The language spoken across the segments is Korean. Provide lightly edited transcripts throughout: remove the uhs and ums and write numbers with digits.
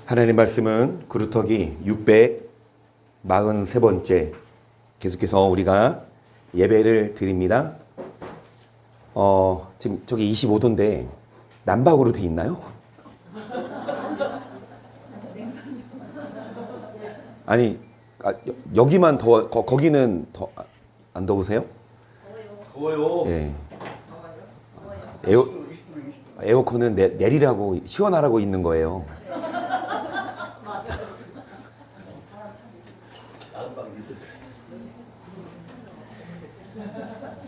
하나님 말씀은 그루터기 643번째 계속해서 우리가 예배를 드립니다. 지금 저기 25도인데 난방으로 돼 있나요? 아니 여기만 더워, 거기는 더 안 더우세요? 더워요. 예. 에어컨은 내리라고 시원하라고 있는 거예요.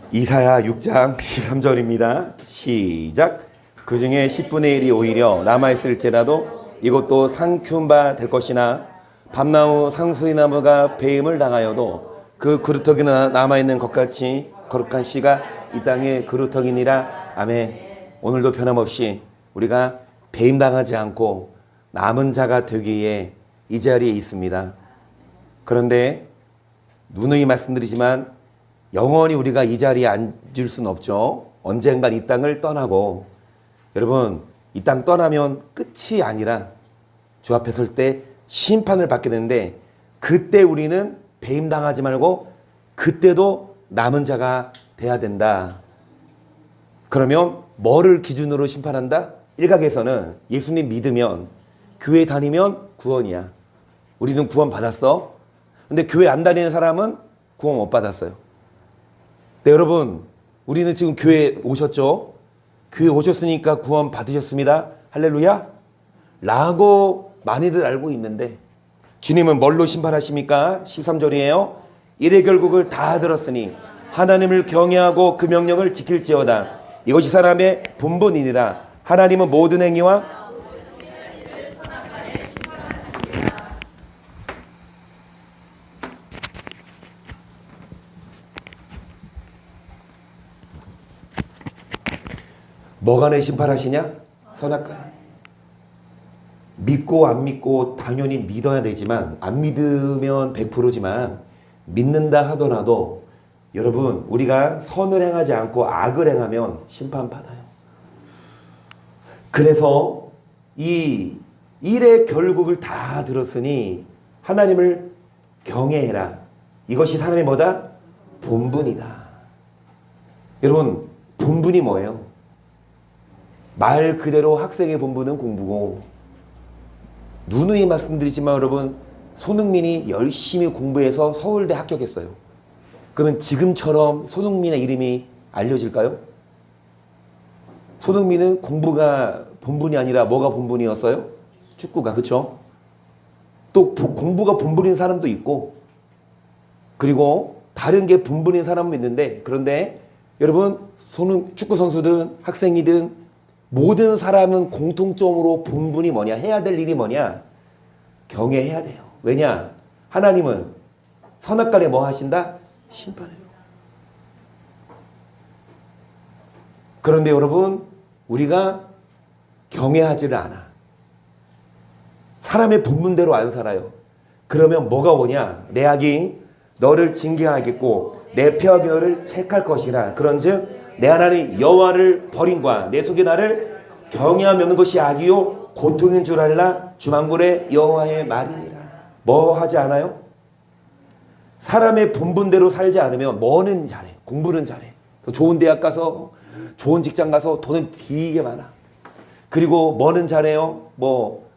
이사야 6장 13절입니다. 시작. 그 중에 10분의 1이 오히려 남아있을지라도 이것도 상큐바 될 것이나 밤나무 상수리나무가 배임을 당하여도 그 그루터기나 남아있는 것 같이 거룩한 씨가 이 땅의 그루터기니라. 아멘. 오늘도 변함없이 우리가 배임당하지 않고 남은 자가 되기 위해 이 자리에 있습니다. 그런데 누누이 말씀드리지만 영원히 우리가 이 자리에 앉을 수는 없죠. 언젠간 이 땅을 떠나고, 여러분 이 땅 떠나면 끝이 아니라 주 앞에 설 때 심판을 받게 되는데, 그때 우리는 배임당하지 말고 그때도 남은 자가 돼야 된다. 그러면 뭐를 기준으로 심판한다? 일각에서는 예수님 믿으면, 교회 다니면 구원이야. 우리는 구원 받았어. 근데 교회 안 다니는 사람은 구원 못 받았어요. 네, 여러분, 우리는 지금 교회 오셨죠? 교회 오셨으니까 구원 받으셨습니다. 할렐루야. 라고 많이들 알고 있는데, 주님은 뭘로 심판하십니까? 13절이에요. 이래 결국을 다 들었으니 하나님을 경외하고 그 명령을 지킬지어다. 이것이 사람의 본분이니라. 하나님은 모든 행위와 뭐가 내 심판하시냐? 선악과를. 믿고 안 믿고 당연히 믿어야 되지만, 안 믿으면 100%지만 믿는다 하더라도 여러분, 우리가 선을 행하지 않고 악을 행하면 심판받아요. 그래서 이 일의 결국을 다 들었으니 하나님을 경외해라. 이것이 사람의 뭐다? 본분이다. 여러분, 본분이 뭐예요? 말 그대로 학생의 본분은 공부고, 누누이 말씀드리지만 여러분, 손흥민이 열심히 공부해서 서울대 합격했어요. 그러면 지금처럼 손흥민의 이름이 알려질까요? 손흥민은 공부가 본분이 아니라 뭐가 본분이었어요? 축구가. 그렇죠? 또 공부가 본분인 사람도 있고, 그리고 다른 게 본분인 사람도 있는데, 그런데 여러분, 축구 선수든 학생이든 모든 사람은 공통점으로 본분이 뭐냐? 해야 될 일이 뭐냐? 경외해야 돼요. 왜냐? 하나님은 선악간에 뭐 하신다? 심판해요. 그런데 여러분, 우리가 경외하지를 않아. 사람의 본분대로 안 살아요. 그러면 뭐가 오냐? 내 악이 너를 징계하겠고 내 폐악이 너를 책할 것이라. 그런즉 내 하나님 여호와를 버림과 내 속에 나를 경외하며 없는 것이 악이요 고통인 줄 알라. 주만군의 여호와의 말이니라. 뭐 하지 않아요? 사람의 본분대로 살지 않으면 뭐는 잘해? 공부는 잘해. 더 좋은 대학 가서 좋은 직장 가서 돈은 되게 많아. 그리고 뭐는 잘해요? 뭐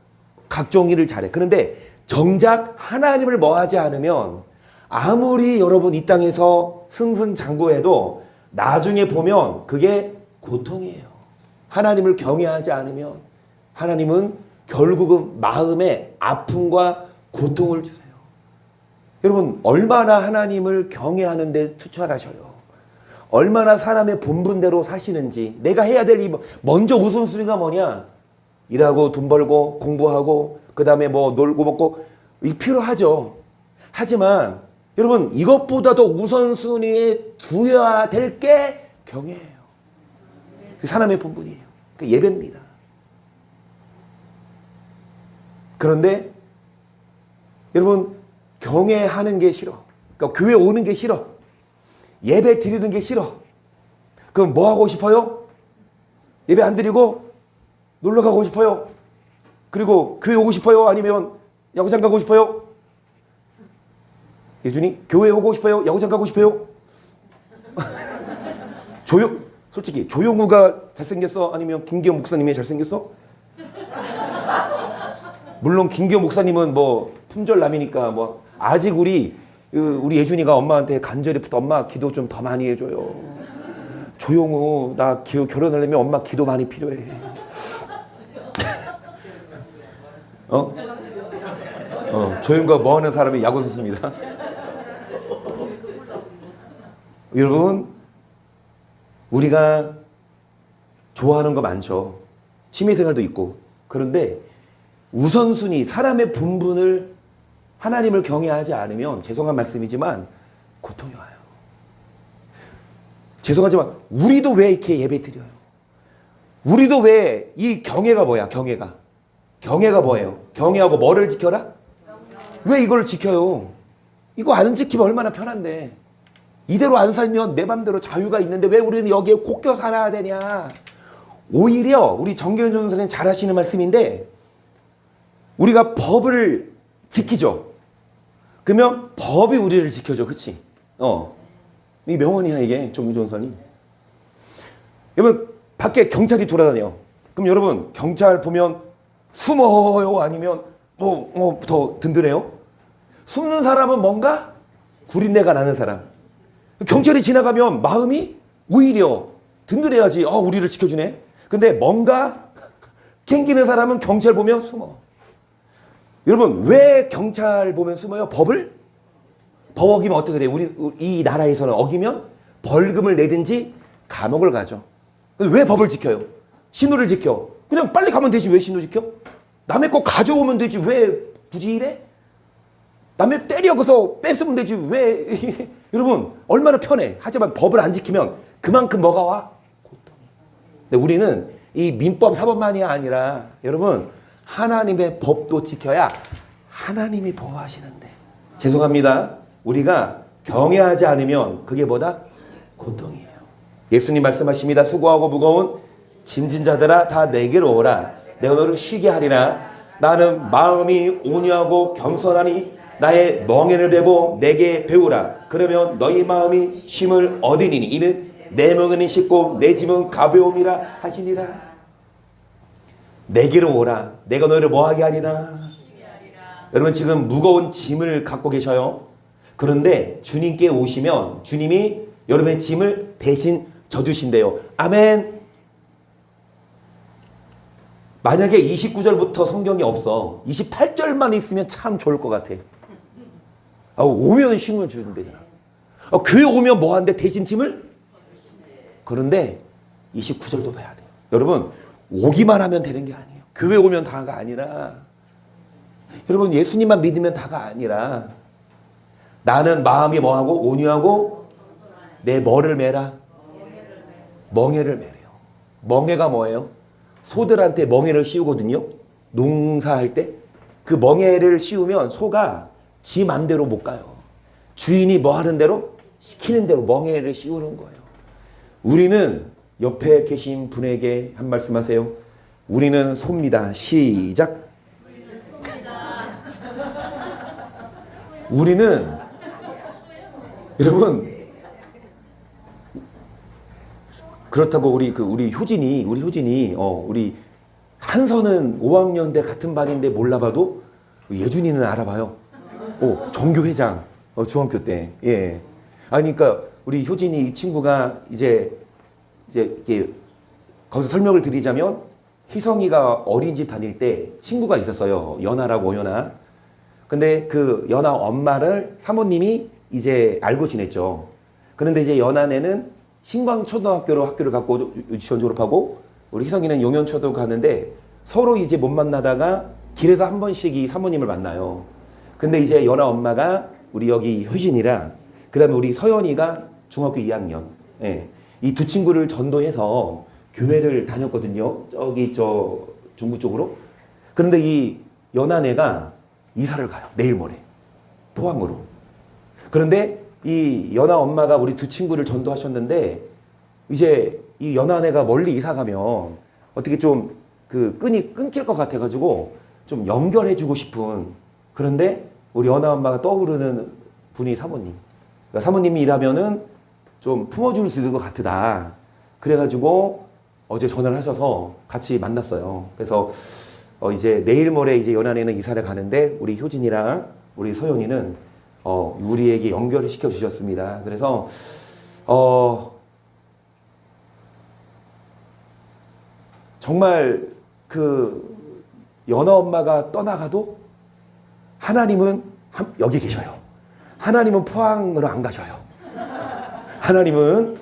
각종 일을 잘해. 그런데 정작 하나님을 뭐 하지 않으면 아무리 여러분 이 땅에서 승승장구해도 나중에 보면 그게 고통이에요. 하나님을 경외하지 않으면 하나님은 결국은 마음에 아픔과 고통을 주세요. 여러분, 얼마나 하나님을 경외하는데 투철하셔요. 얼마나 사람의 본분대로 사시는지. 내가 해야 될 일, 먼저 우선순위가 뭐냐? 일하고 돈 벌고 공부하고 그 다음에 뭐 놀고 먹고, 이 필요하죠. 하지만 여러분, 이것보다도 우선순위에 두어야 될 게 경외예요. 그 사람의 본분이에요. 그 예배입니다. 그런데 여러분, 경외하는 게 싫어. 그러니까 교회 오는 게 싫어. 예배 드리는 게 싫어. 그럼 뭐 하고 싶어요? 예배 안 드리고 놀러 가고 싶어요. 그리고 교회 오고 싶어요? 아니면 야구장 가고 싶어요? 예준이 교회 오고 싶어요? 야구장 가고 싶어요? 솔직히 조용우가 잘생겼어? 아니면 김기현 목사님이 잘생겼어? 물론 김기현 목사님은 뭐 품절남이니까 뭐 아직 우리 예준이가 엄마한테 간절히 엄마 기도 좀 더 많이 해줘요. 조용우 나 결혼하려면 엄마 기도 많이 필요해. 조용우가 뭐 하는 사람이 야구 선수입니다. 여러분 우리가 좋아하는 거 많죠. 취미생활도 있고. 그런데 우선순위 사람의 본분을 하나님을 경외하지 않으면 죄송한 말씀이지만 고통이 와요. 죄송하지만 우리도 왜 이렇게 예배 드려요? 우리도 왜 이 경외가 뭐야? 경외가 뭐예요? 경외하고 뭐를 지켜라? 왜 이걸 지켜요? 이거 안 지키면 얼마나 편한데. 이대로 안 살면 내 맘대로 자유가 있는데 왜 우리는 여기에 꽂혀 살아야 되냐. 오히려 우리 정교현 전사님 잘 하시는 말씀인데 우리가 법을 지키죠. 그러면 법이 우리를 지켜줘. 그치? 이 명언이야 이게 정교현 전사님. 여러분 밖에 경찰이 돌아다녀. 그럼 여러분 경찰 보면 숨어요? 아니면 더 든든해요? 숨는 사람은 뭔가 구린내가 나는 사람. 경찰이 지나가면 마음이 오히려 든든해야지. 우리를 지켜주네. 근데 뭔가 캥기는 사람은 경찰 보면 숨어. 여러분 왜 경찰 보면 숨어요? 법 어기면 어떻게 돼요? 우리 이 나라에서는 어기면 벌금을 내든지 감옥을 가죠. 왜 법을 지켜요? 신호를 지켜. 그냥 빨리 가면 되지 왜 신호 지켜? 남의 거 가져오면 되지 왜 굳이 이래? 남의 때려서 뺏으면 되지 왜? 여러분 얼마나 편해. 하지만 법을 안 지키면 그만큼 뭐가 와? 고통이. 근데 우리는 이 민법 사법만이 아니라 여러분 하나님의 법도 지켜야 하나님이 보호하시는데. 죄송합니다. 우리가 경외하지 않으면 그게 뭐다? 고통이에요. 예수님 말씀하십니다. 수고하고 무거운 짐진 자들아 다 내게로 오라. 내가 너를 쉬게 하리라. 나는 마음이 온유하고 겸손하니 나의 멍에를 베고 내게 배우라. 그러면 너희 마음이 쉼을 얻으리니 이는 내 멍에는 쉽고 내 짐은 가벼움이라 하시니라. 내게로 오라. 내가 너희를 뭐하게 하리라. 여러분 지금 무거운 짐을 갖고 계셔요. 그런데 주님께 오시면 주님이 여러분의 짐을 대신 져주신대요. 아멘. 만약에 29절부터 성경이 없어 28절만 있으면 참 좋을 것 같아. 오면 쉼을 주는데잖아. 교회 오면 뭐 하는데 대신 짐을? 그런데 29절도 봐야 돼요. 여러분 오기만 하면 되는 게 아니에요. 교회 오면 다가 아니라 여러분 예수님만 믿으면 다가 아니라 나는 마음이 뭐하고 온유하고 내 뭐를 매라? 멍에를 매래요. 멍에가 뭐예요? 소들한테 멍에를 씌우거든요. 농사할 때 그 멍에를 씌우면 소가 지 맘대로 못 가요. 주인이 뭐 하는 대로 시키는 대로 멍에를 씌우는 거예요. 우리는 옆에 계신 분에게 한 말씀 하세요. 우리는 소입니다. 시작. 우리는 여러분 그렇다고 우리 효진이 우리 한선은 5학년 때 같은 반인데 몰라봐도 예준이는 알아봐요. 정교회장 중학교 때. 예. 그러니까 우리 효진이 친구가 이제 이렇게 거기서 설명을 드리자면 희성이가 어린이집 다닐 때 친구가 있었어요. 연아라고 연아. 근데 그 연아 엄마를 사모님이 이제 알고 지냈죠. 그런데 이제 연아네는 신광초등학교로 학교를 갖고 유치원 졸업하고 우리 희성이는 용현초등 가는데 서로 이제 못 만나다가 길에서 한 번씩 이 사모님을 만나요. 근데 이제 연아 엄마가 우리 여기 효진이랑 그다음에 우리 서연이가 중학교 2학년. 예. 이 두 친구를 전도해서 교회를 다녔거든요. 저 중구 쪽으로. 그런데 이 연아네가 이사를 가요. 내일 모레. 포항으로. 그런데 이 연아 엄마가 우리 두 친구를 전도하셨는데 이제 이 연아네가 멀리 이사 가면 어떻게 좀 그 끈이 끊길 것 같아가지고 좀 연결해주고 싶은, 그런데 우리 연아 엄마가 떠오르는 분이 사모님. 그러니까 사모님이 일하면은 좀 품어줄 수 있을 것 같으다. 그래가지고 어제 전화를 하셔서 같이 만났어요. 그래서 이제 내일 모레 이제 연안에는 이사를 가는데 우리 효진이랑 우리 서연이는 우리에게 연결을 시켜 주셨습니다. 그래서 정말 그 연아 엄마가 떠나가도 하나님은 여기 계셔요. 하나님은 포항으로 안 가셔요. 하나님은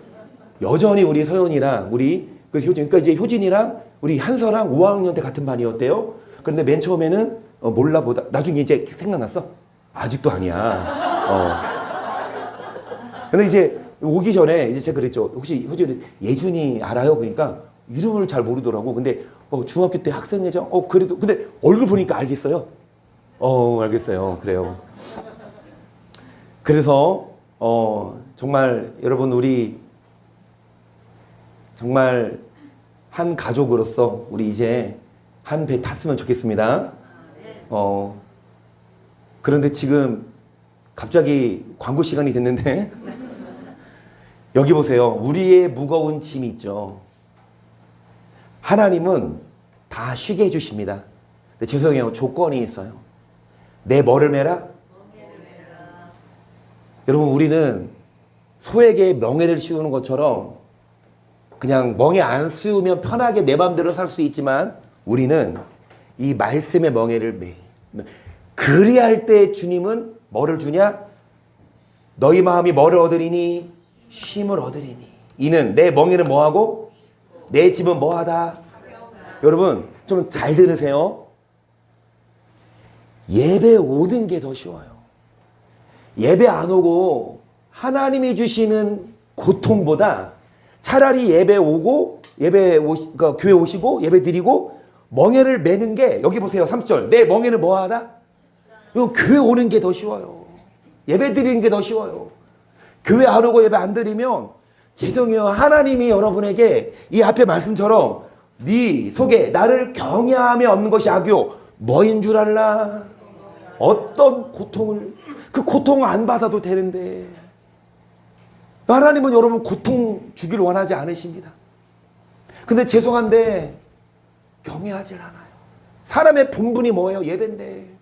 여전히 우리 서연이랑 우리 그 효진, 그러니까 이제 효진이랑 우리 한서랑 5학년 때 같은 반이었대요. 그런데 맨 처음에는 몰라보다 나중에 이제 생각났어. 아직도 아니야. 근데 이제 오기 전에 이제 제가 그랬죠. 혹시 효진이 예준이 알아요? 그러니까 이름을 잘 모르더라고. 근데 중학교 때 학생회장? 그래도 근데 얼굴 보니까 알겠어요. 알겠어요. 그래요. 그래서 정말 여러분 우리 정말 한 가족으로서 우리 이제 한 배 탔으면 좋겠습니다. 그런데 지금 갑자기 광고 시간이 됐는데 여기 보세요. 우리의 무거운 짐이 있죠. 하나님은 다 쉬게 해주십니다. 근데 죄송해요. 조건이 있어요. 내 뭐를 매라? 여러분 우리는 소에게 멍에를 씌우는 것처럼 그냥 멍에 안 씌우면 편하게 내 맘대로 살 수 있지만 우리는 이 말씀의 멍에를 매. 그리할 때 주님은 뭐를 주냐? 너희 마음이 뭐를 얻으리니? 쉼을 얻으리니. 이는 내 멍에는 뭐하고? 내 집은 뭐하다? 여러분 좀 잘 들으세요. 예배 오는 게 더 쉬워요. 예배 안 오고 하나님이 주시는 고통보다 차라리 예배 오고 그러니까 교회 오시고 예배 드리고 멍에를 매는 게 여기 보세요. 3절 내 멍에는 뭐하다? 이거 교회 오는 게 더 쉬워요. 예배 드리는 게 더 쉬워요. 교회 안 오고 예배 안 드리면 죄송해요. 하나님이 여러분에게 이 앞에 말씀처럼 네 속에 나를 경외함에 없는 것이 악이요 뭐인 줄 알라? 어떤 고통을 그 고통을 안 받아도 되는데 하나님은 여러분 고통 주기를 원하지 않으십니다. 근데 죄송한데 경외하지 않아요. 사람의 본분이 뭐예요? 예배인데.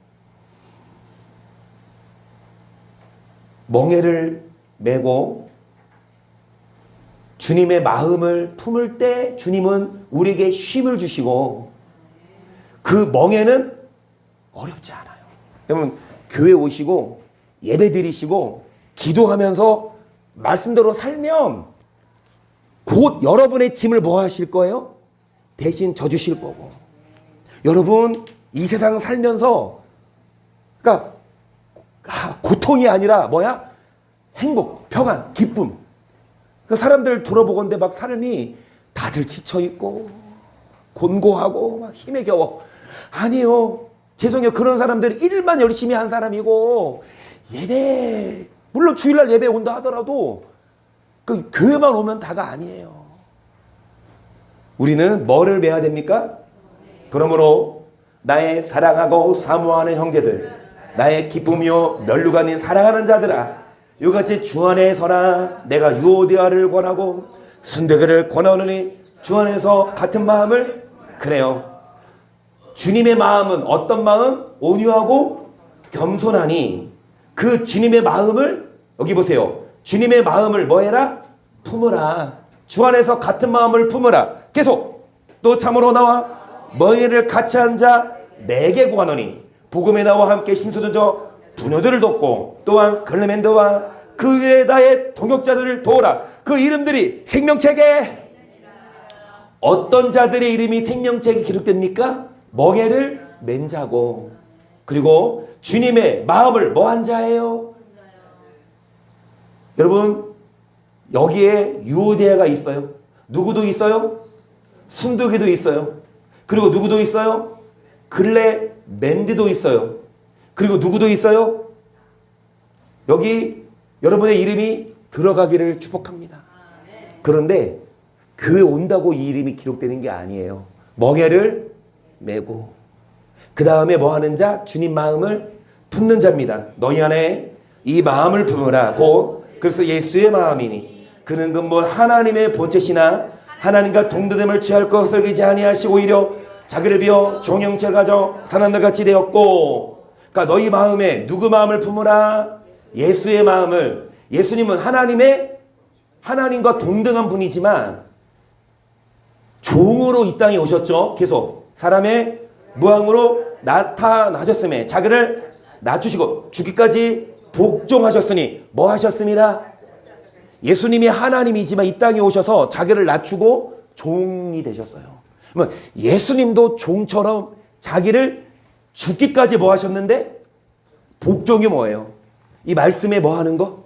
멍에를 메고 주님의 마음을 품을 때 주님은 우리에게 쉼을 주시고 그 멍에는 어렵지 않아요. 여러분 교회 오시고 예배 드리시고 기도하면서 말씀대로 살면 곧 여러분의 짐을 뭐 하실 거예요? 대신 져주실 거고. 여러분 이 세상 살면서 그러니까 고통이 아니라 뭐야? 행복, 평안, 기쁨. 그 사람들 돌아보건대 막 삶이 다들 지쳐있고 곤고하고 막 힘에 겨워. 아니요. 죄송해요. 그런 사람들은 일만 열심히 한 사람이고 예배 물론 주일날 예배 온다 하더라도 그 교회만 오면 다가 아니에요. 우리는 뭐를 매야 됩니까? 그러므로 나의 사랑하고 사모하는 형제들 나의 기쁨이요 멸류관인 사랑하는 자들아 이같이 주 안에 서라. 내가 유오디아를 권하고 순대교를 권하노니 주 안에서 같은 마음을 그래요. 주님의 마음은 어떤 마음? 온유하고 겸손하니 그 주님의 마음을 여기 보세요. 주님의 마음을 뭐 해라? 품으라. 주 안에서 같은 마음을 품으라. 계속 또 참으로 나와 멍에를 같이 한 자 내게 구하노니 복음에 나와 함께 힘써져 부녀들을 돕고 또한 클레멘드와 그 외에 나의 동역자들을 도우라. 그 이름들이 생명책에 어떤 자들의 이름이 생명책에 기록됩니까? 멍에를 맨 자고 그리고 주님의 마음을 뭐한 자예요? 여러분 여기에 유오디아가 있어요. 누구도 있어요? 순두기도 있어요. 그리고 누구도 있어요? 클레멘드도 있어요. 그리고 누구도 있어요? 여기 여러분의 이름이 들어가기를 축복합니다. 그런데 교회 온다고 이 이름이 기록되는 게 아니에요. 멍에를 메고 그 다음에 뭐 하는 자? 주님 마음을 품는 자입니다. 너희 안에 이 마음을 품으라. 곧 그래서 예수의 마음이니 그는 근본 하나님의 본체시나 하나님과 동등됨을 취할 것을 기지 아니하시 오히려 자기를 비워 종형체를 가져 사람들 같이 되었고. 그러니까 너희 마음에 누구 마음을 품으라? 예수의 마음을. 예수님은 하나님과 동등한 분이지만 종으로 이 땅에 오셨죠. 계속 사람의 무함으로 나타나셨음에 자기를 낮추시고 죽기까지 복종하셨으니 뭐 하셨습니다? 예수님이 하나님이지만 이 땅에 오셔서 자기를 낮추고 종이 되셨어요. 그러면 예수님도 종처럼 자기를 죽기까지 뭐 하셨는데? 복종이 뭐예요? 이 말씀에 뭐 하는 거?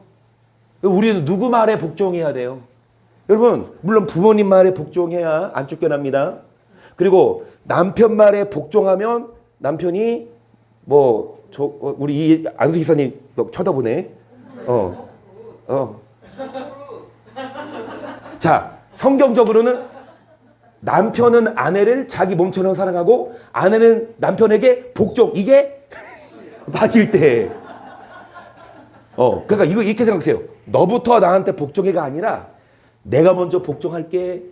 우리는 누구 말에 복종해야 돼요? 여러분, 물론 부모님 말에 복종해야 안 쫓겨납니다. 그리고 남편 말에 복종하면 남편이 우리 이 안수 기사님 쳐다보네. 자, 성경적으로는 남편은 아내를 자기 몸처럼 사랑하고 아내는 남편에게 복종. 이게 맞을 때. 그러니까 이거 이렇게 생각하세요. 너부터 나한테 복종해가 아니라 내가 먼저 복종할게.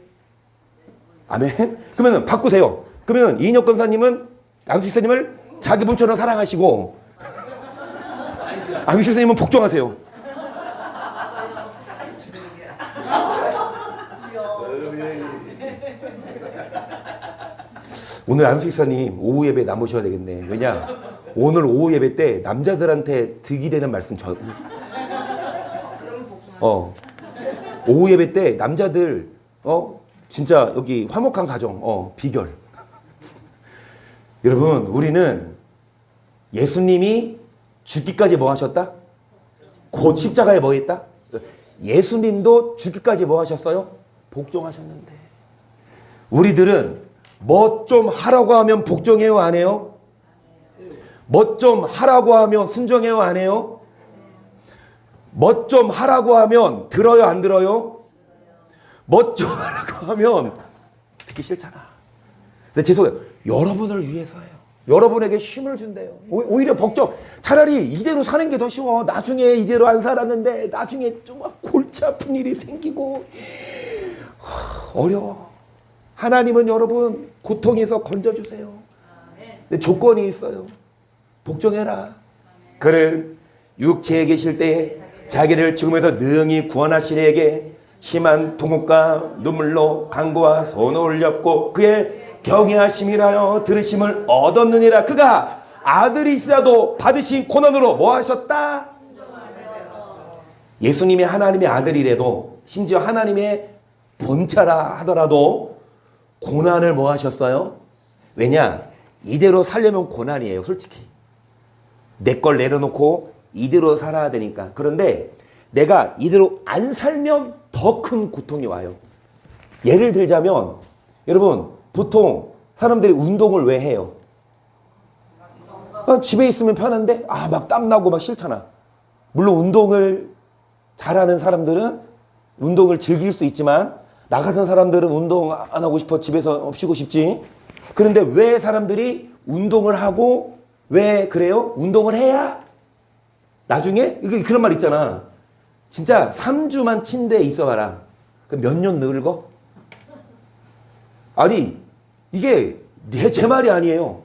아멘. 그러면 바꾸세요. 그러면 이인혁 권사님은 안수 기사님을 자기 몸처럼 사랑하시고 안수 기사님은 복종하세요. 오늘 안수 기사님 오후 예배 남으셔야 되겠네. 왜냐? 오늘 오후 예배 때 남자들한테 득이 되는 말씀 오후 예배 때 남자들 진짜 여기 화목한 가정 비결. 여러분, 우리는 예수님이 죽기까지 뭐 하셨다? 곧 십자가에 뭐 했다? 예수님도 죽기까지 뭐 하셨어요? 복종하셨는데 우리들은 뭐 좀 하라고 하면 복종해요, 안 해요? 뭐 좀 하라고 하면 순종해요, 안 해요? 뭐 좀 하라고 하면 들어요, 안 들어요? 뭐 좀 하라고 하면 듣기 싫잖아. 근데 죄송해요. 여러분을 위해서예요. 여러분에게 힘을 준대요. 오히려 복종. 차라리 이대로 사는 게 더 쉬워. 나중에 이대로 안 살았는데 나중에 좀 골치 아픈 일이 생기고 어려워. 하나님은 여러분 고통에서 건져주세요. 근데 조건이 있어요. 복종해라. 그는 육체에 계실 때에 자기를 죽음에서 능히 구원하시리에게 심한 통곡과 눈물로 간구와 손을 올렸고 그의 경외하심이라여 들으심을 얻었느니라. 그가 아들이시라도 받으신 고난으로 뭐 하셨다? 예수님이 하나님의 아들이라도 심지어 하나님의 본체라 하더라도 고난을 뭐 하셨어요? 왜냐? 이대로 살려면 고난이에요. 솔직히 내 걸 내려놓고 이대로 살아야 되니까. 그런데 내가 이대로 안 살면 더 큰 고통이 와요. 예를 들자면 여러분, 보통 사람들이 운동을 왜 해요? 집에 있으면 편한데 막 땀나고 막 싫잖아. 물론 운동을 잘하는 사람들은 운동을 즐길 수 있지만 나 같은 사람들은 운동 안 하고 싶어. 집에서 쉬고 싶지. 그런데 왜 사람들이 운동을 하고 왜 그래요? 운동을 해야 나중에 그런 말 있잖아. 진짜 3주만 침대에 있어봐라. 그럼 몇 년 늙어? 아니 이게 제 말이 아니에요.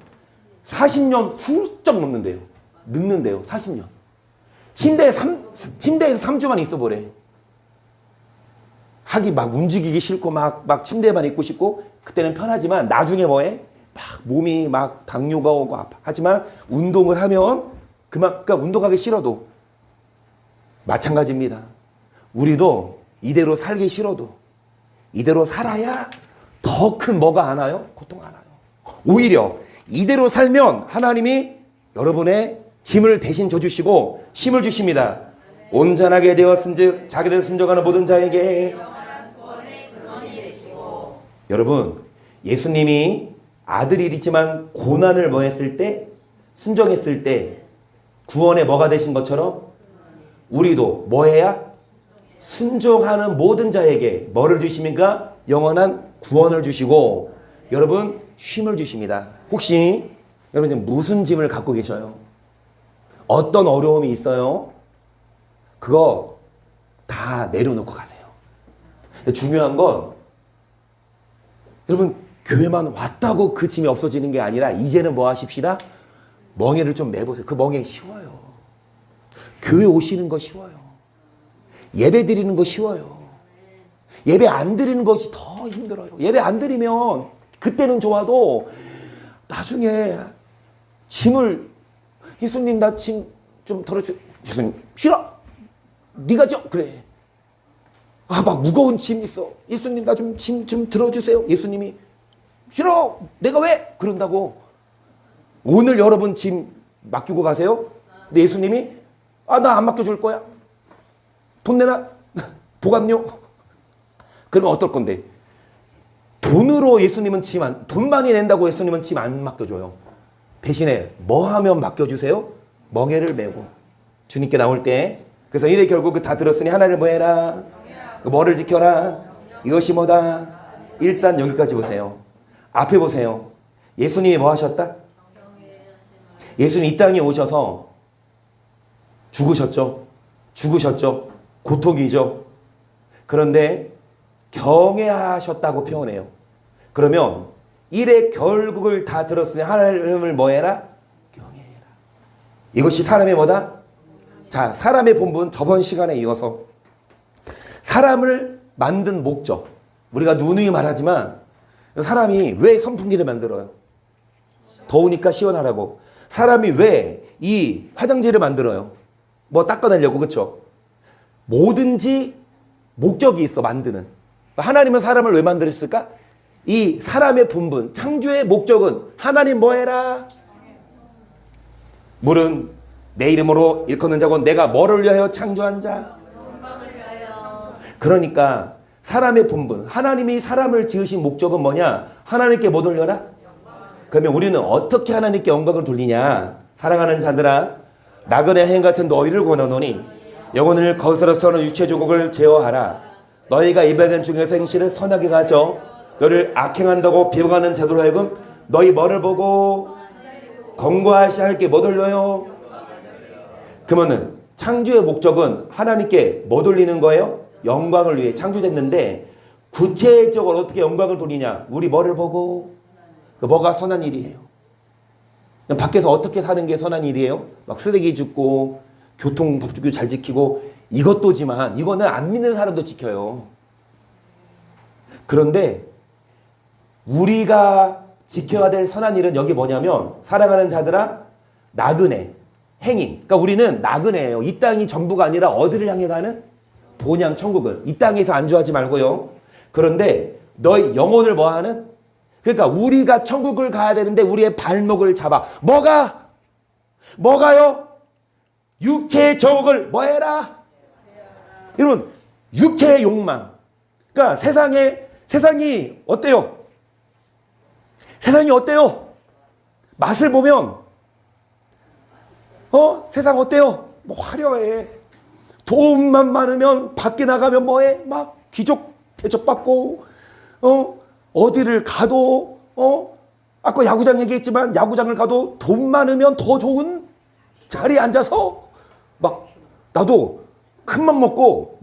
40년 훌쩍 늙는데요. 40년. 침대에서 3주만 있어보래. 하기 막 움직이기 싫고 막 침대에만 있고 싶고 그때는 편하지만 나중에 뭐해? 막 몸이 막 당뇨가 오고 아파. 하지만 운동을 하면 그러니까 운동하기 싫어도 마찬가지입니다. 우리도 이대로 살기 싫어도 이대로 살아야 더 큰 뭐가 안 와요? 고통 안 와요. 오히려 이대로 살면 하나님이 여러분의 짐을 대신 져주시고 힘을 주십니다. 온전하게 되었은즉 자기를 순종하는 모든 자에게. 여러분, 예수님이 아들이지만 고난을 뭐 했을 때? 순종했을 때 구원의 뭐가 되신 것처럼 우리도 뭐 해야? 순종하는 모든 자에게 뭐를 주십니까? 영원한 구원을 주시고 여러분 힘을 주십니다. 혹시 여러분 지금 무슨 짐을 갖고 계셔요? 어떤 어려움이 있어요? 그거 다 내려놓고 가세요. 근데 중요한 건 여러분 교회만 왔다고 그 짐이 없어지는 게 아니라 이제는 뭐 하십시다? 멍에를 좀 내보세요. 그 멍에 쉬워요. 교회 오시는 거 쉬워요. 예배 드리는 거 쉬워요. 예배 안 드리는 것이 더 힘들어요. 예배 안 드리면 그때는 좋아도 나중에 짐을 예수님 나 짐 좀 덜어주세요. 예수님 싫어. 네가 져. 그래. 아 막 무거운 짐 있어. 예수님 나 좀 짐 좀 들어주세요. 예수님이 싫어. 내가 왜? 그런다고. 오늘 여러분 짐 맡기고 가세요. 근데 예수님이 아 나 안 맡겨줄 거야. 돈 내놔. 보관료. 그러면 어떨 건데? 돈으로 예수님은 돈 많이 낸다고 예수님은 짐 안 맡겨줘요. 대신에 뭐 하면 맡겨주세요? 멍에를 메고 주님께 나올 때. 그래서 이래 결국 다 들었으니 하나를 뭐 해라? 뭐를 지켜라? 이것이 뭐다? 일단 여기까지 보세요. 앞에 보세요. 예수님이 뭐 하셨다? 예수님 이 땅에 오셔서 죽으셨죠. 고통이죠. 그런데 경외하셨다고 표현해요. 그러면 일의 결국을 다 들었으니 하나님을 뭐 해라? 경외해라. 이것이 사람의 뭐다? 자, 사람의 본분 저번 시간에 이어서 사람을 만든 목적. 우리가 누누이 말하지만 사람이 왜 선풍기를 만들어요? 더우니까 시원하라고. 사람이 왜 이 화장지를 만들어요? 뭐 닦아내려고. 그렇죠? 뭐든지 목적이 있어 만드는. 하나님은 사람을 왜 만들었을까? 이 사람의 본분, 창조의 목적은 하나님 뭐 해라? 물은 내 이름으로 일컫는 자고 내가 뭐를 위하여 창조한 자? 그러니까 사람의 본분, 하나님이 사람을 지으신 목적은 뭐냐? 하나님께 뭐 돌려라? 그러면 우리는 어떻게 하나님께 영광을 돌리냐? 사랑하는 자들아, 나그네 행 같은 너희를 권하노니 영혼을 거스러서는 육체 조국을 제어하라. 너희가 이방인 중에서 행실을 선하게 가져 너를 악행한다고 비방하는 자들로 하여금 너희 뭐를 보고 권고하셔야 할 게 뭐 돌려요? 그러면은 창조의 목적은 하나님께 뭐 돌리는 거예요? 영광을 위해 창조됐는데 구체적으로 어떻게 영광을 돌리냐? 우리 뭐를 보고? 뭐가 선한 일이에요? 밖에서 어떻게 사는 게 선한 일이에요? 막 쓰레기 줍고 교통법규 잘 지키고 이것도지만 이거는 안 믿는 사람도 지켜요. 그런데 우리가 지켜야 될 선한 일은 여기 뭐냐면 사랑하는 자들아 나그네 행인. 그러니까 우리는 나그네예요. 이 땅이 전부가 아니라 어디를 향해 가는? 본향 천국을. 이 땅에서 안주하지 말고요. 그런데 너희 영혼을 뭐 하는? 그러니까 우리가 천국을 가야 되는데 우리의 발목을 잡아. 뭐가요? 육체의 정욕을 뭐 해라? 여러분 육체의 욕망. 그러니까 세상이 어때요? 세상이 어때요? 맛을 보면 세상 어때요? 뭐 화려해. 돈만 많으면 밖에 나가면 뭐해? 막 귀족 대접받고 어디를 가도 아까 야구장 얘기했지만 야구장을 가도 돈 많으면 더 좋은 자리에 앉아서 막 나도 큰맘 먹고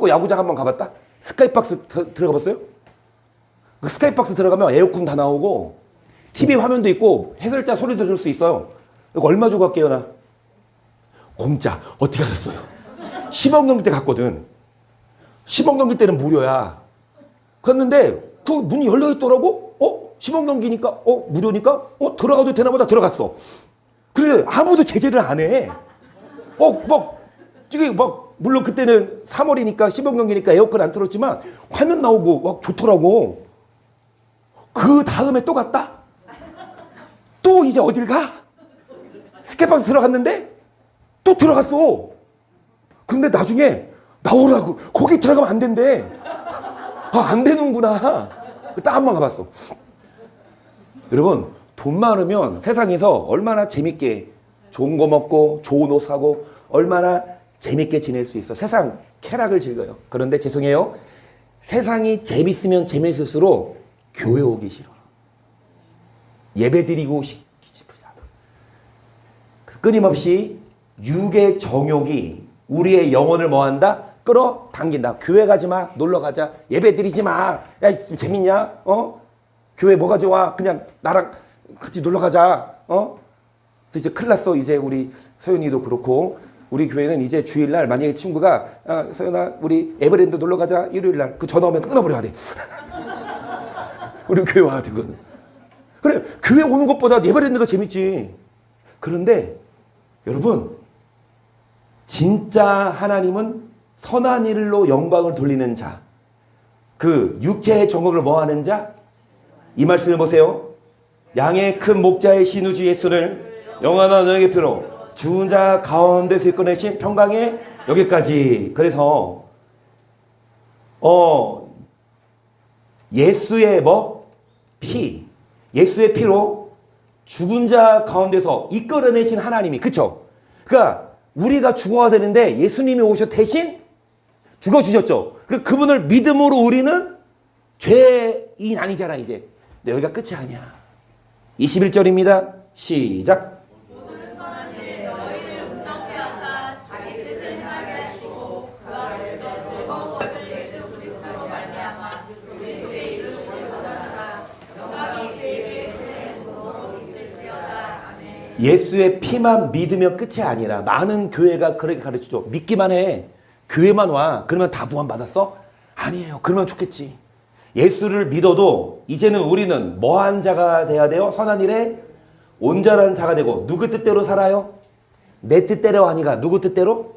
야구장 한번 가봤다. 스카이박스 들어가 봤어요? 그 스카이박스 들어가면 에어컨 다 나오고 TV 화면도 있고 해설자 소리 들을 수 있어요. 이거 얼마 주고 갈게요 나? 공짜. 어떻게 알았어요? 10억 경기 때 갔거든. 10억 경기 때는 무료야. 갔는데 그 문이 열려 있더라고. 10억 경기니까 무료니까 들어가도 되나 보다. 들어갔어. 그래 아무도 제재를 안 해. 물론 그때는 3월이니까 10억 경기니까 에어컨 안 틀었지만 화면 나오고 막 좋더라고. 그 다음에 또 갔다. 또 이제 어딜 가? 스케이박스 들어갔는데 또 들어갔어. 근데 나중에 나오라고. 거기 들어가면 안 된대. 안 되는구나. 딱 한 번 가봤어. 여러분 돈 많으면 세상에서 얼마나 재밌게 좋은 거 먹고 좋은 옷 사고 얼마나 재밌게 지낼 수 있어. 세상 쾌락을 즐겨요. 그런데 죄송해요. 세상이 재밌으면 재밌을수록 교회 오기 싫어. 예배 드리고 싶지 않아. 끊임없이 육의 정욕이 우리의 영혼을 뭐한다? 끌어당긴다. 교회 가지 마. 놀러 가자. 예배 드리지 마. 야, 재밌냐? 교회 뭐가 좋아? 그냥 나랑 같이 놀러 가자. 그래서 이제 큰일 났어. 이제 우리 서연이도 그렇고 우리 교회는 이제 주일날 만약에 친구가 서연아 우리 에버랜드 놀러 가자. 일요일날 그 전화 오면 끊어버려야 돼. 우리 교회 와야 되거든. 그래 교회 오는 것보다 에버랜드가 재밌지. 그런데 여러분 진짜 하나님은 선한 일로 영광을 돌리는 자, 그 육체의 정욕을 뭐하는 자? 이 말씀을 보세요. 양의 큰 목자의 신우주 예수를 영원한 너에게 표로 죽은 자 가운데서 이끌어내신 평강의 여기까지. 그래서 예수의 피, 예수의 피로 죽은 자 가운데서 이끌어내신 하나님이, 그쵸? 그러니까 우리가 죽어야 되는데 예수님이 오셔 대신 죽어주셨죠. 그분을 믿음으로 우리는 죄인 아니잖아 이제. 근데 여기가 끝이 아니야. 21절입니다. 시작. 모든 선한 일에 너희를 온전케 하사 자기 뜻을 행하게 하시고 그 안에서 즐거운 것을 예수 그리스도로 말미암아 우리 속에 이루시는 것이라 영광이 그에게 세세토록 있을지어다. 아멘. 예수의 피만 믿으면 끝이 아니라 많은 교회가 그렇게 가르치죠. 믿기만 해. 교회만 와. 그러면 다 구원 받았어? 아니에요. 그러면 좋겠지. 예수를 믿어도 이제는 우리는 뭐한 자가 돼야 돼요? 선한 일에 온전한 자가 되고 누구 뜻대로 살아요? 내 뜻대로 아니가 누구 뜻대로?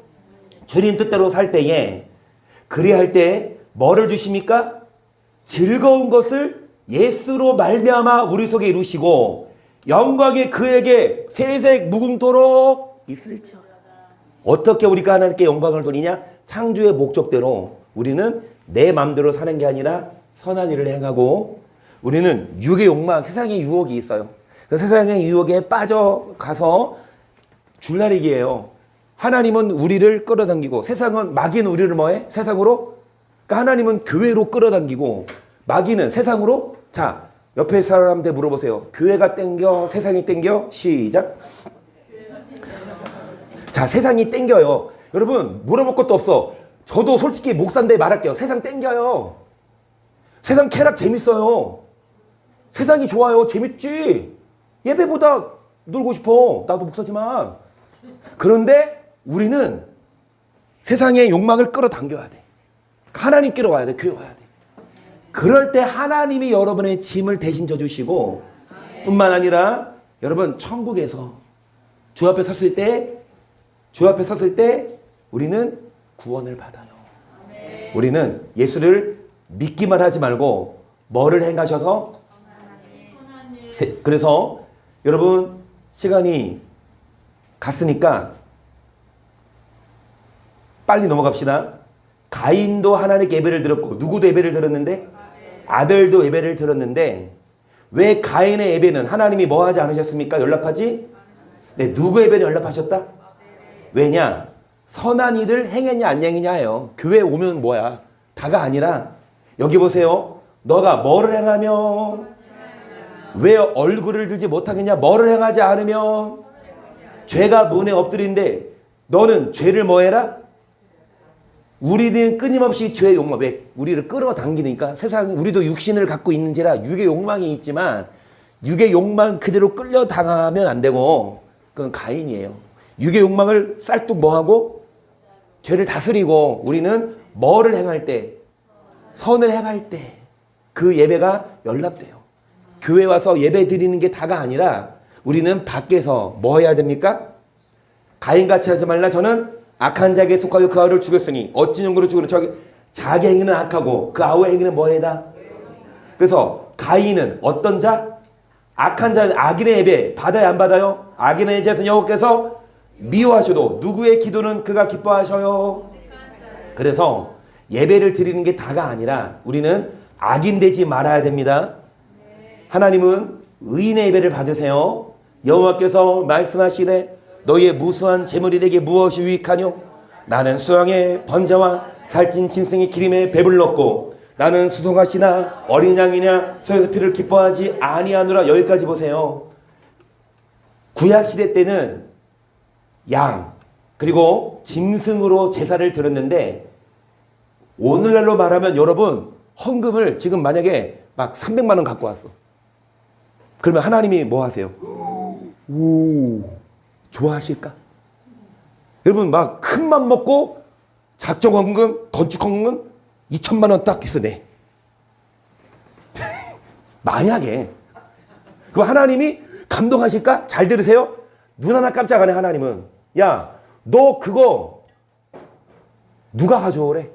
주님 뜻대로 살 때에 그리할 때 뭐를 주십니까? 즐거운 것을 예수로 말미암아 우리 속에 이루시고 영광이 그에게 세색 무궁토록 있을지어다. 어떻게 우리가 하나님께 영광을 돌리냐? 창조의 목적대로 우리는 내 마음대로 사는 게 아니라 선한 일을 행하고 우리는 육의 욕망, 세상의 유혹이 있어요. 그 세상의 유혹에 빠져가서 줄다리기예요. 하나님은 우리를 끌어당기고 세상은 마귀는 우리를 뭐해? 세상으로? 그러니까 하나님은 교회로 끌어당기고 마귀는 세상으로? 자, 옆에 사람한테 물어보세요. 교회가 땡겨? 세상이 땡겨? 시작. 자, 세상이 땡겨요. 여러분 물어볼 것도 없어. 저도 솔직히 목사인데 말할게요. 세상 땡겨요. 세상 쾌락 재밌어요. 세상이 좋아요. 재밌지. 예배보다 놀고 싶어. 나도 목사지만. 그런데 우리는 세상의 욕망을 끌어당겨야 돼. 하나님께로 와야 돼. 교회 와야 돼. 그럴 때 하나님이 여러분의 짐을 대신 져주시고 뿐만 아니라 여러분 천국에서 주 앞에 섰을 때 우리는 구원을 받아요. 우리는 예수를 믿기만 하지 말고 뭐를 행하셔서 그래서 여러분 시간이 갔으니까 빨리 넘어갑시다. 가인도 하나님께 예배를 드렸고 누구도 예배를 드렸는데 아벨도 예배를 드렸는데 왜 가인의 예배는 하나님이 뭐 하지 않으셨습니까? 연락하지? 네, 누구 예배를 연락하셨다? 왜냐? 선한 일을 행했냐 안 행했냐예요. 교회 오면 뭐야? 다가 아니라 여기 보세요. 너가 뭐를 행하면 왜 얼굴을 들지 못하겠냐? 뭐를 행하지 않으면 죄가 문에 엎드린데 너는 죄를 뭐 해라? 우리는 끊임없이 죄의 욕망, 왜? 우리를 끌어당기니까 세상 우리도 육신을 갖고 있는지라 육의 욕망이 있지만 육의 욕망 그대로 끌려당하면 안 되고 그건 가인이에요. 육의 욕망을 쌀뚝 뭐하고 죄를 다스리고 우리는 뭐를 행할 때 선을 행할 때 그 예배가 연락돼요. 교회 와서 예배 드리는 게 다가 아니라 우리는 밖에서 뭐 해야 됩니까? 가인같이 하지 말라. 저는 악한 자에게 속하여 그 아우를 죽였으니 어찌 용으로 죽으는 자기 행위는 악하고 그 아우의 행위는 뭐해다? 그래서 가인은 어떤 자? 악한 자는 악인의 예배 받아야 안 받아요? 악인의 예배는 여호와께서 미워하셔도 누구의 기도는 그가 기뻐하셔요? 그래서 예배를 드리는 게 다가 아니라 우리는 악인 되지 말아야 됩니다. 하나님은 의인의 예배를 받으세요. 여호와께서 말씀하시되 너희의 무수한 재물이 내게 무엇이 유익하뇨? 나는 수양의 번제와 살찐 짐승의 기름에 배불렀고 나는 수송아시나 어린 양이냐 소에서 피를 기뻐하지 아니하노라. 여기까지 보세요. 구약시대 때는 양, 그리고 짐승으로 제사를 드렸는데 오늘날로 말하면 여러분 헌금을 지금 만약에 막 300만 원 갖고 왔어. 그러면 하나님이 뭐 하세요? 오, 좋아하실까? 여러분 막 큰 맘 먹고 작정 헌금, 건축 헌금 2천만 원 딱 해서 내. 만약에 그럼 하나님이 감동하실까? 잘 들으세요. 눈 하나 깜짝 안 해. 하나님은 야, 너 그거 누가 가져오래?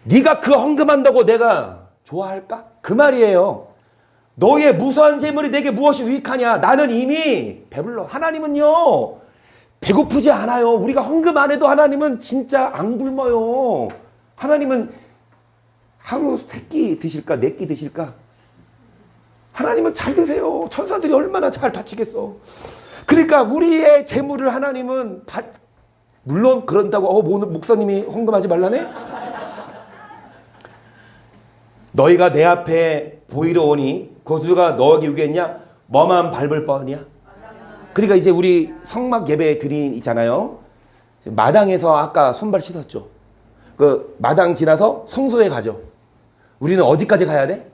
네가 그 헌금한다고 내가 좋아할까? 그 말이에요. 너의 무수한 재물이 내게 무엇이 유익하냐? 나는 이미 배불러. 하나님은요 배고프지 않아요. 우리가 헌금 안 해도 하나님은 진짜 안 굶어요. 하나님은 하루 3끼 드실까? 4끼 드실까? 하나님은 잘 드세요. 천사들이 얼마나 잘 바치겠어. 그러니까 우리의 재물을 하나님은 물론 그런다고 오늘 목사님이 헌금하지 말라네? 너희가 내 앞에 보이러 오니 고수가 너에게 유겠냐? 뭐만 밟을 뻔이야. 그러니까 이제 우리 성막 예배 드린 있잖아요. 마당에서 아까 손발 씻었죠. 그 마당 지나서 성소에 가죠. 우리는 어디까지 가야 돼?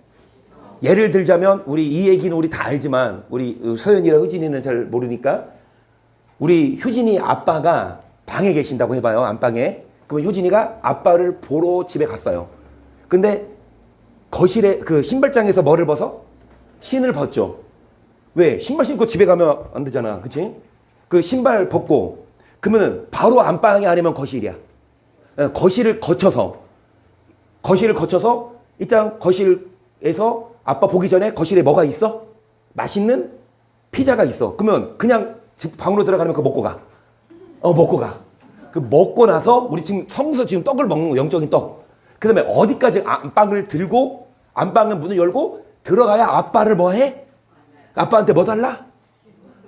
예를 들자면 우리 이 얘기는 우리 다 알지만 우리 서연이랑 효진이는 잘 모르니까 우리 효진이 아빠가 방에 계신다고 해봐요. 안방에. 그러면 효진이가 아빠를 보러 집에 갔어요. 근데 거실에 그 신발장에서 뭐를 벗어? 신을 벗죠. 왜? 신발 신고 집에 가면 안 되잖아. 그치? 그 신발 벗고 그러면은 바로 안방이 아니면 거실이야. 거실을 거쳐서 일단 거실에서 아빠 보기 전에 거실에 뭐가 있어? 맛있는 피자가 있어. 그러면 그냥 집 방으로 들어가면 그거 먹고 가. 먹고 가. 그 먹고 나서 우리 지금 성서 지금 떡을 먹는 거, 영적인 떡. 그 다음에 어디까지 안방을 들고 안방은 문을 열고 들어가야 아빠를 뭐 해? 아빠한테 뭐 달라?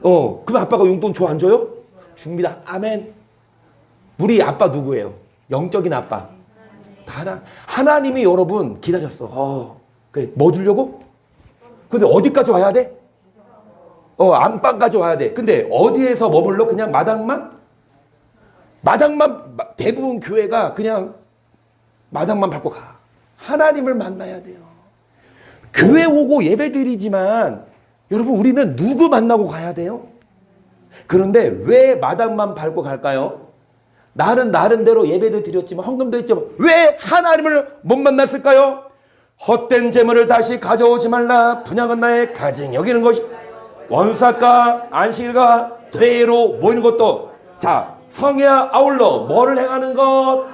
그럼 아빠가 용돈 줘 안 줘요? 줍니다. 아멘. 우리 아빠 누구예요? 영적인 아빠. 하나님이 여러분 기다렸어. 그래, 뭐 주려고? 근데 어디까지 와야 돼? 안방까지 와야 돼. 근데 어디에서 머물러? 그냥 마당만? 대부분 교회가 그냥 마당만 밟고 가. 하나님을 만나야 돼요. 교회 오고 예배 드리지만 여러분 우리는 누구 만나고 가야 돼요? 그런데 왜 마당만 밟고 갈까요? 나는 나름대로 예배도 드렸지만 헌금도 했지만 왜 하나님을 못 만났을까요? 헛된 재물을 다시 가져오지 말라. 분양은 나의 가증 여기는 것이 원삭과 안식일과 대회로 모이는 것도 자 성회와 아울러 뭐를 행하는 것?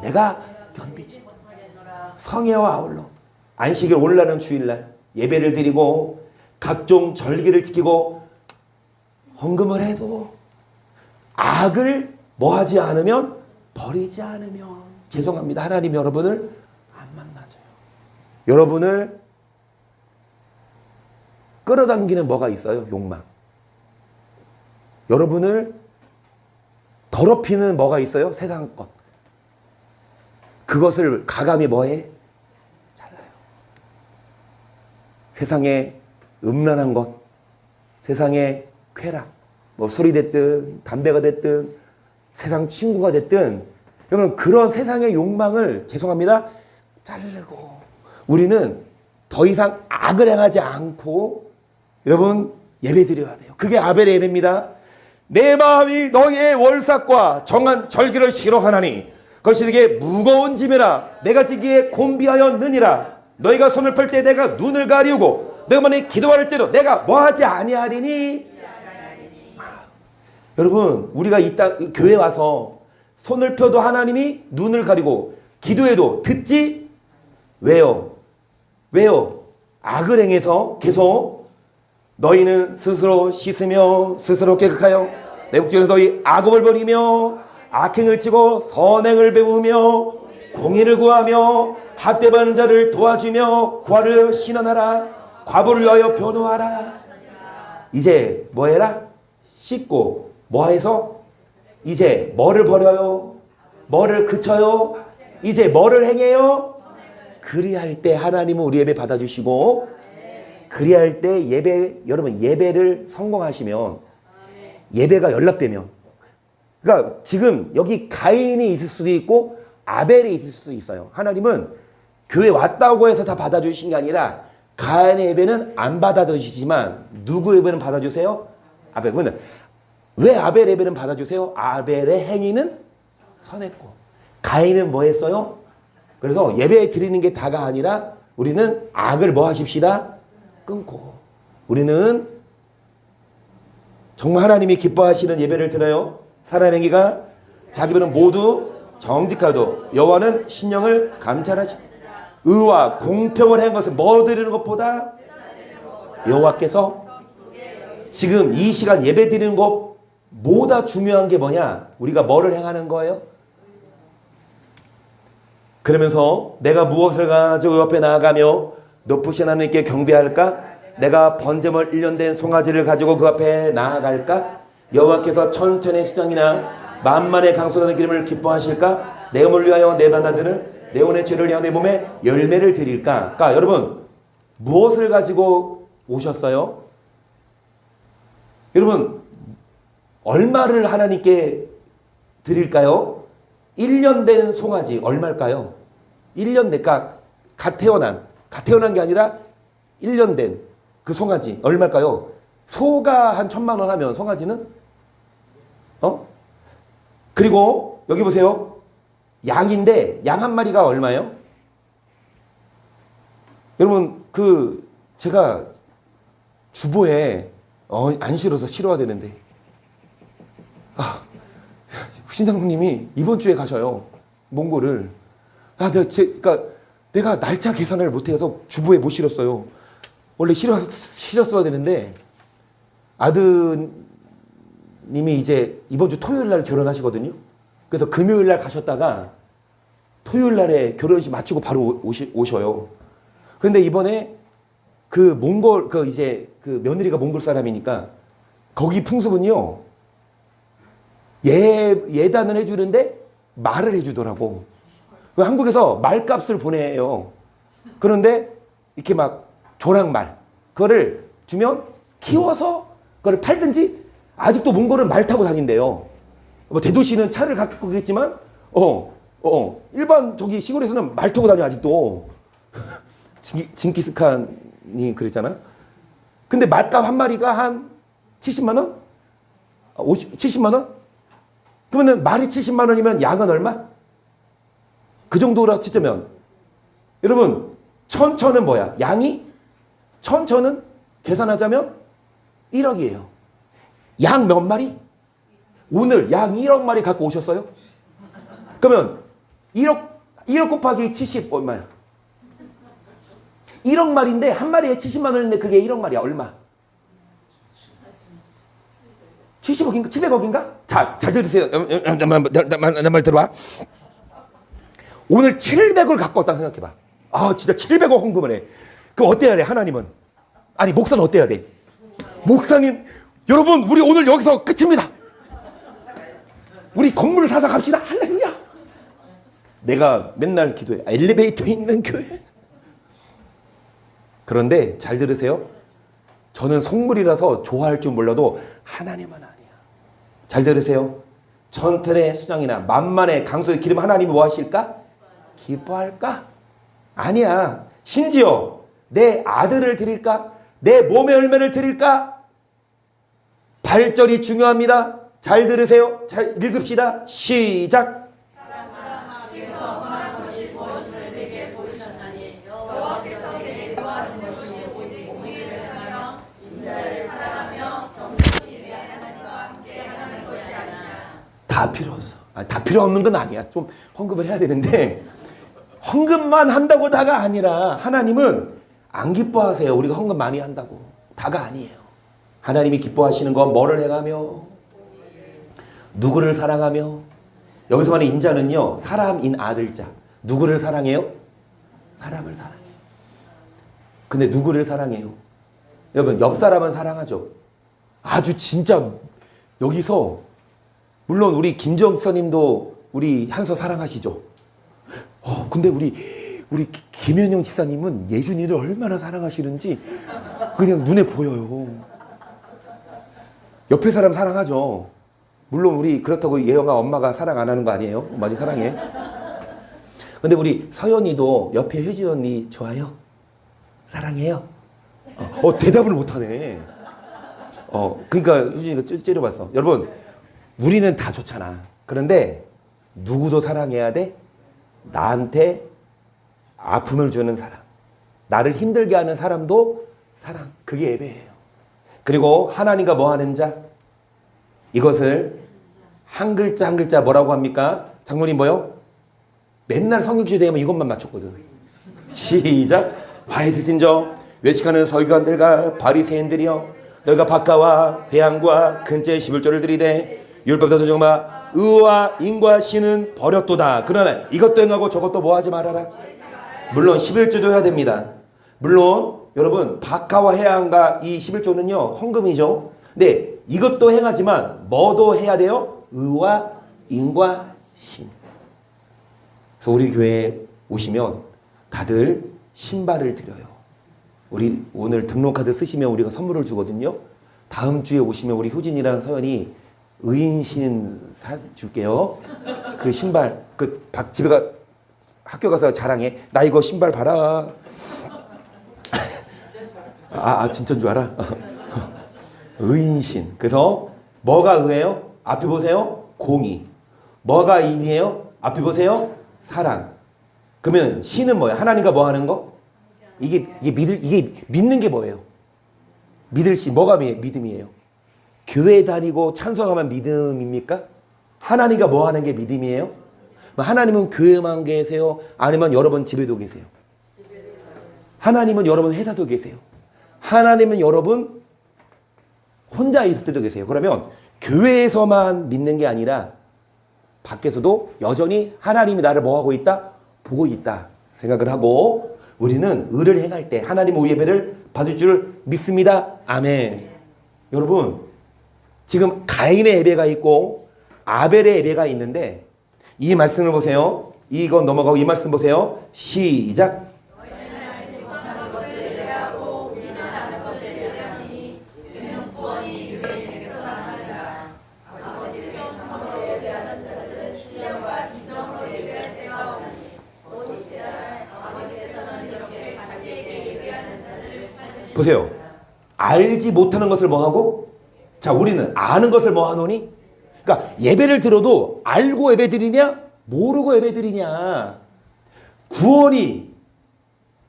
내가 견디지. 성회와 아울러 안식일 오늘날은 주일날 예배를 드리고 각종 절기를 지키고 헌금을 해도 악을 뭐하지 않으면 버리지 않으면 죄송합니다. 하나님 여러분을 안 만나줘요. 여러분을 끌어당기는 뭐가 있어요? 욕망. 여러분을 더럽히는 뭐가 있어요? 세상 것. 그것을 가감히 뭐해? 잘라요. 세상에 음란한 것, 세상에 쾌락, 뭐 술이 됐든 담배가 됐든 세상 친구가 됐든 여러분 그런 세상의 욕망을 죄송합니다. 자르고 우리는 더 이상 악을 행하지 않고 여러분 예배 드려야 돼요. 그게 아벨의 예배입니다. 내 마음이 너희의 월삭과 정한 절기를 싫어하나니 그것이 네게 무거운 짐이라 내가 지기에 곤비하였느니라. 너희가 손을 펼 때 내가 눈을 가리우고 내가 만약 기도할 때도 내가 뭐하지 아니하리니. 여러분 우리가 이 땅 교회 와서 손을 펴도 하나님이 눈을 가리고 기도해도 듣지. 왜요? 악을 행해서 계속 너희는 스스로 씻으며 스스로 깨끗하여 내복지에서 너희 악업을 버리며 악행을 치고 선행을 배우며 공의를 구하며 핫대받는 자를 도와주며 과를 신원하라. 과부를 위하여 변호하라. 이제 뭐해라? 씻고 뭐해서 이제 뭐를 버려요? 뭐를 그쳐요? 이제 뭐를 행해요? 그리할 때 하나님은 우리 예배 받아주시고 그리할 때 예배 여러분 예배를 성공하시면 예배가 연락되면. 그러니까 지금 여기 가인이 있을 수도 있고 아벨이 있을 수도 있어요. 하나님은 교회 왔다고 해서 다 받아주신 게 아니라 가인의 예배는 안 받아주시지만 누구 예배는 받아주세요? 아벨. 그러면 왜 아벨 예배는 받아주세요? 아벨의 행위는 선했고 가인은 뭐 했어요? 그래서 예배 드리는 게 다가 아니라 우리는 악을 뭐 하십시다? 끊고 우리는 정말 하나님이 기뻐하시는 예배를 드려요. 사람의 행위가 자기 변은 모두 정직하도 여호와는 신령을 감찰하시고 의와 공평을 한 것은 뭐 드리는 것보다 여호와께서 지금 이 시간 예배 드리는 것보다 중요한 게 뭐냐? 우리가 뭐를 행하는 거예요? 그러면서 내가 무엇을 가지고 그 앞에 나아가며 높으신 하나님께 경배할까? 내가 번제물 1년 된 송아지를 가지고 그 앞에 나아갈까? 여호와께서 천천의 수장이나 만만의 강소하는 기름을 기뻐하실까? 내 몸을 위하여 내 반나들을 내 혼의 죄를 위하여 내 몸에 열매를 드릴까? 그러니까 여러분 무엇을 가지고 오셨어요? 여러분 얼마를 하나님께 드릴까요? 1년 된 송아지 얼마일까요? 1년 된, 그러니까 갓 태어난 게 아니라 1년 된 그 송아지 얼마일까요? 소가 한 1,000만 원 하면 송아지는? 그리고 여기 보세요. 양인데 양 한 마리가 얼마예요? 여러분 제가 주보에 안 실어서 실어야 되는데 신장님이 이번 주에 가셔요. 몽골을. 그러니까 내가 날짜 계산을 못해서 주보에 못 실었어요. 원래 실었어야 되는데 아드님이 이제 이번 주 토요일 날 결혼하시거든요. 그래서 금요일 날 가셨다가 토요일 날에 결혼식 마치고 바로 오셔요. 근데 이번에 몽골 이제 며느리가 몽골 사람이니까 거기 풍습은요. 예단을 해주는데 말을 해주더라고. 한국에서 말값을 보내요. 그런데 이렇게 막 조랑말 그거를 주면 키워서 그걸 팔든지 아직도 몽골은 말 타고 다닌대요. 뭐 대도시는 차를 갖고 있겠지만 일반 저기 시골에서는 말 타고 다녀 아직도. 징기스칸이 그랬잖아. 근데 말값 한 마리가 한 70만 원? 70만 원? 그러면 말이 70만 원이면 양은 얼마? 그 정도라 치자면 여러분 천천은 뭐야? 양이 천천은 계산하자면 1억이에요. 양 몇 마리? 오늘 양 1억 마리 갖고 오셨어요? 그러면 1억 곱하기 70 얼마야? 1억 마리인데 한 마리에 70만 원인데 그게 1억 마리야. 얼마? 70억인가? 700억인가? 자, 잘 들으세요. 내 말 들어와. 오늘 700을 갖고 왔다 생각해봐. 진짜 700억 헌금을 해. 그럼 어때야 돼, 하나님은? 아니, 목사는 어때야 돼? 목사님, 여러분, 우리 오늘 여기서 끝입니다. 우리 건물을 사서 갑시다. 할렐루야. 내가 맨날 기도해. 엘리베이터 있는 교회. 그런데 잘 들으세요. 저는 속물이라서 좋아할 줄 몰라도 하나님은 아니야. 잘 들으세요. 천천의 수장이나 만만의 강소의 기름 하나님이 뭐 하실까? 기뻐할까? 아니야. 심지어 내 아들을 드릴까? 내 몸의 열매를 드릴까? 발절이 중요합니다. 잘 들으세요. 잘 읽읍시다. 시작. 사람아께서 선한 것이 무엇을 내게 보이셨나니 여호와께서 내게 도와주신 것이 오직 공의를 행하며 인자를 사랑하며 겸손히 내 하나님과 함께 하는 것이 아니냐. 다 필요 없어. 다 필요 없는 건 아니야. 좀 헌금을 해야 되는데 헌금만 한다고 다가 아니라 하나님은 안 기뻐하세요. 우리가 헌금 많이 한다고. 다가 아니에요. 하나님이 기뻐하시는 건 뭐를 행하며 누구를 사랑하며. 여기서 말하는 인자는요. 사람인 아들자. 누구를 사랑해요? 사람을 사랑해요. 근데 누구를 사랑해요? 여러분 옆 사람은 사랑하죠. 아주 진짜 여기서 물론 우리 김정선님도 우리 한서 사랑하시죠. 근데 우리 김현영 지사님은 예준이를 얼마나 사랑하시는지 그냥 눈에 보여요. 옆에 사람 사랑하죠. 물론 우리 그렇다고 예영아 엄마가 사랑 안 하는 거 아니에요? 많이 사랑해. 근데 우리 서연이도 옆에 효진 언니 좋아요? 사랑해요? 대답을 못하네. 그러니까 효진이가 째려봤어. 여러분, 우리는 다 좋잖아. 그런데 누구도 사랑해야 돼? 나한테 아픔을 주는 사람, 나를 힘들게 하는 사람도 사랑. 그게 예배예요. 그리고 하나님과 뭐 하는 자? 이것을 한 글자 한 글자 뭐라고 합니까? 장로님 뭐요? 맨날 성경기도 되면 이것만 맞췄거든. 시작. 화에 들진저 외식하는 서기관들과 바리새인들이여, 너희가 바가와 회양과 근처에 11조를 들이되 율법에서 정말 의와 인과 신은 버렸도다. 그러나 이것도 행하고 저것도 뭐 하지 말아라. 물론 11조도 해야 됩니다. 물론 여러분 바가와 회양과 이 11조는요 헌금이죠. 네, 이것도 행하지만 뭐도 해야 돼요? 의와 인과 신. 그래서 우리 교회에 오시면 다들 신발을 드려요. 우리 오늘 등록카드 쓰시면 우리가 선물을 주거든요. 다음 주에 오시면 우리 효진이랑 서연이 의인신 사줄게요. 그 신발, 집에 학교 가서 자랑해. 나 이거 신발 봐라. 진짜인 줄 알아? 의인신. 그래서 뭐가 의예요? 앞에 보세요. 공의. 뭐가 인이에요? 앞에 보세요. 사랑. 그러면 신은 뭐예요? 하나님과 뭐 하는 거? 이게 믿는 게 뭐예요? 믿을 신. 뭐가 믿음이에요? 교회 다니고 찬송하면 믿음입니까? 하나님과 뭐 하는 게 믿음이에요? 하나님은 교회만 계세요? 아니면 여러분 집에도 계세요? 하나님은 여러분 회사도 계세요? 하나님은 여러분 혼자 있을 때도 계세요? 그러면 교회에서만 믿는 게 아니라 밖에서도 여전히 하나님이 나를 뭐 하고 있다? 보고 있다 생각을 하고 우리는 의를 행할 때 하나님의 예배를 받을 줄 믿습니다. 아멘. 여러분, 지금 가인의 예배가 있고 아벨의 예배가 있는데 이 말씀을 보세요. 이거 넘어가고 이 말씀 보세요. 시작. 보세요. 알지 못하는 것을 뭐하고? 자, 우리는 아는 것을 뭐하노니? 그러니까 예배를 들어도 알고 예배 드리냐? 모르고 예배 드리냐? 구원이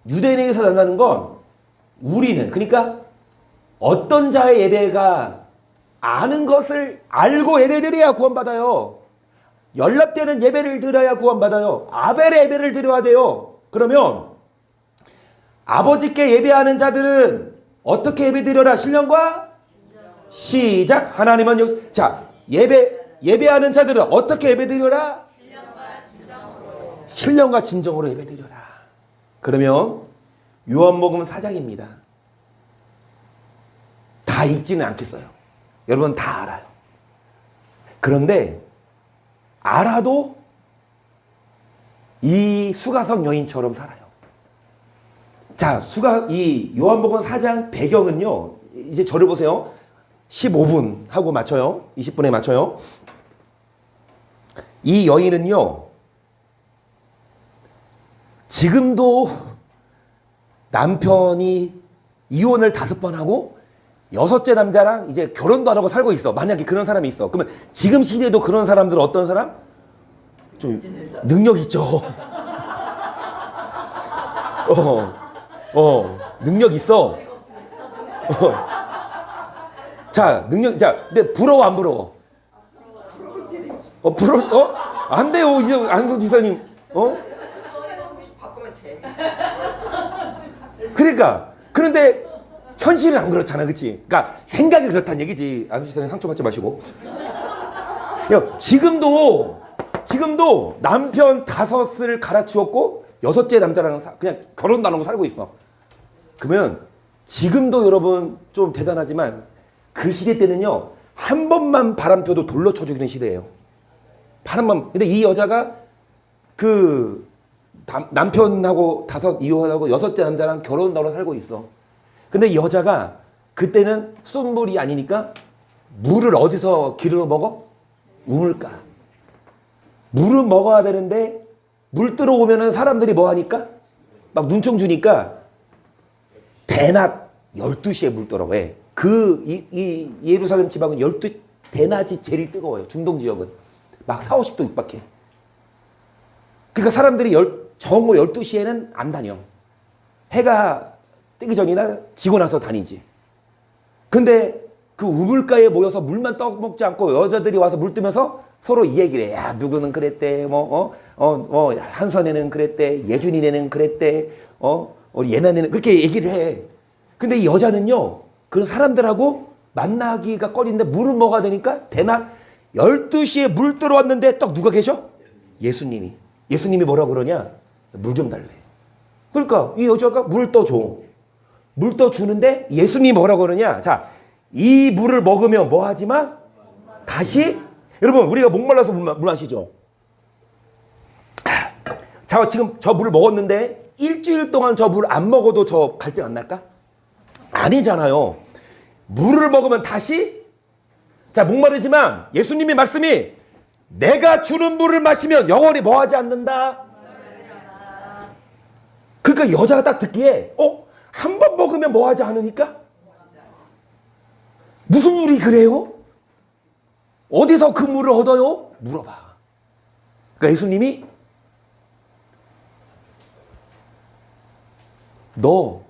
유대인에게서 난다는 건 우리는, 그러니까 어떤 자의 예배가 아는 것을 알고 예배 드려야 구원받아요. 연락되는 예배를 드려야 구원받아요. 아벨의 예배를 드려야 돼요. 그러면 아버지께 예배하는 자들은 어떻게 예배 드려라? 신령과 시작. 하나님은 자, 예배하는 자들은 어떻게 예배 드려라? 신령과 진정으로 예배 드려라. 그러면 요한복음 4장입니다. 다 읽지는 않겠어요. 여러분 다 알아요. 그런데 알아도 이 수가성 여인처럼 살아요. 자, 이 요한복음 4장 배경은요. 이제 저를 보세요. 15분 하고 맞춰요. 20분에 맞춰요. 이 여인은요. 지금도 남편이 이혼을 5번 하고 6째 남자랑 이제 결혼도 안 하고 살고 있어. 만약에 그런 사람이 있어. 그러면 지금 시대에도 그런 사람들은 어떤 사람? 좀 능력 있죠. 능력 있어. 자, 근데 부러워, 안 부러워? 안 돼요, 이제 안성 지사님. 그러니까, 그런데 현실은 안 그렇잖아, 그치? 그러니까 생각이 그렇다는 얘기지. 안성 지사님 상처받지 마시고. 야, 지금도 남편 5을 갈아치웠고 6째 남자랑 그냥 결혼도 안 하고 살고 있어. 그러면 지금도 여러분 좀 대단하지만 그 시대 때는요, 한 번만 바람 펴도 돌로 쳐 죽이는 시대예요. 바람만. 근데 이 여자가 남편하고 5 이혼하고 6째 남자랑 결혼도 하고 살고 있어. 근데 이 여자가 그때는 쏜물이 아니니까 물을 어디서 기르러 먹어? 우물가. 물은 먹어야 되는데 물 들어오면은 사람들이 뭐 하니까? 막 눈총 주니까 대낮 12시에 물 들어와. 왜? 이 예루살렘 지방은 대낮이 제일 뜨거워요. 중동 지역은. 막 4, 50도 육박해. 그러니까 사람들이 정오 12시에는 안 다녀. 해가 뜨기 전이나 지고 나서 다니지. 근데 그 우물가에 모여서 물만 떠먹지 않고 여자들이 와서 물 뜨면서 서로 이 얘기를 해. 야, 누구는 그랬대. 한선애는 그랬대. 예준이네는 그랬대. 우리 예나네는 그렇게 얘기를 해. 근데 이 여자는요, 그런 사람들하고 만나기가 꺼리는데 물을 먹어야 되니까 대낮 12시에 물 들어왔는데 딱 누가 계셔? 예수님이. 예수님이 뭐라 그러냐? 물 좀 달래. 그러니까 이 여자가 물 떠줘. 물 떠주는데 예수님이 뭐라 그러냐? 자, 이 물을 먹으면 뭐 하지만 다시 여러분 우리가 목말라서 물 마시죠. 자, 지금 저 물을 먹었는데 일주일 동안 저 물 안 먹어도 저 갈증 안 날까? 아니잖아요. 물을 먹으면 다시 자 목마르지만 예수님의 말씀이 내가 주는 물을 마시면 영원히 뭐하지 않는다. 그러니까 여자가 딱 듣기에 한 번 먹으면 뭐하지 않으니까? 무슨 물이 그래요? 어디서 그 물을 얻어요? 물어봐. 그러니까 예수님이 너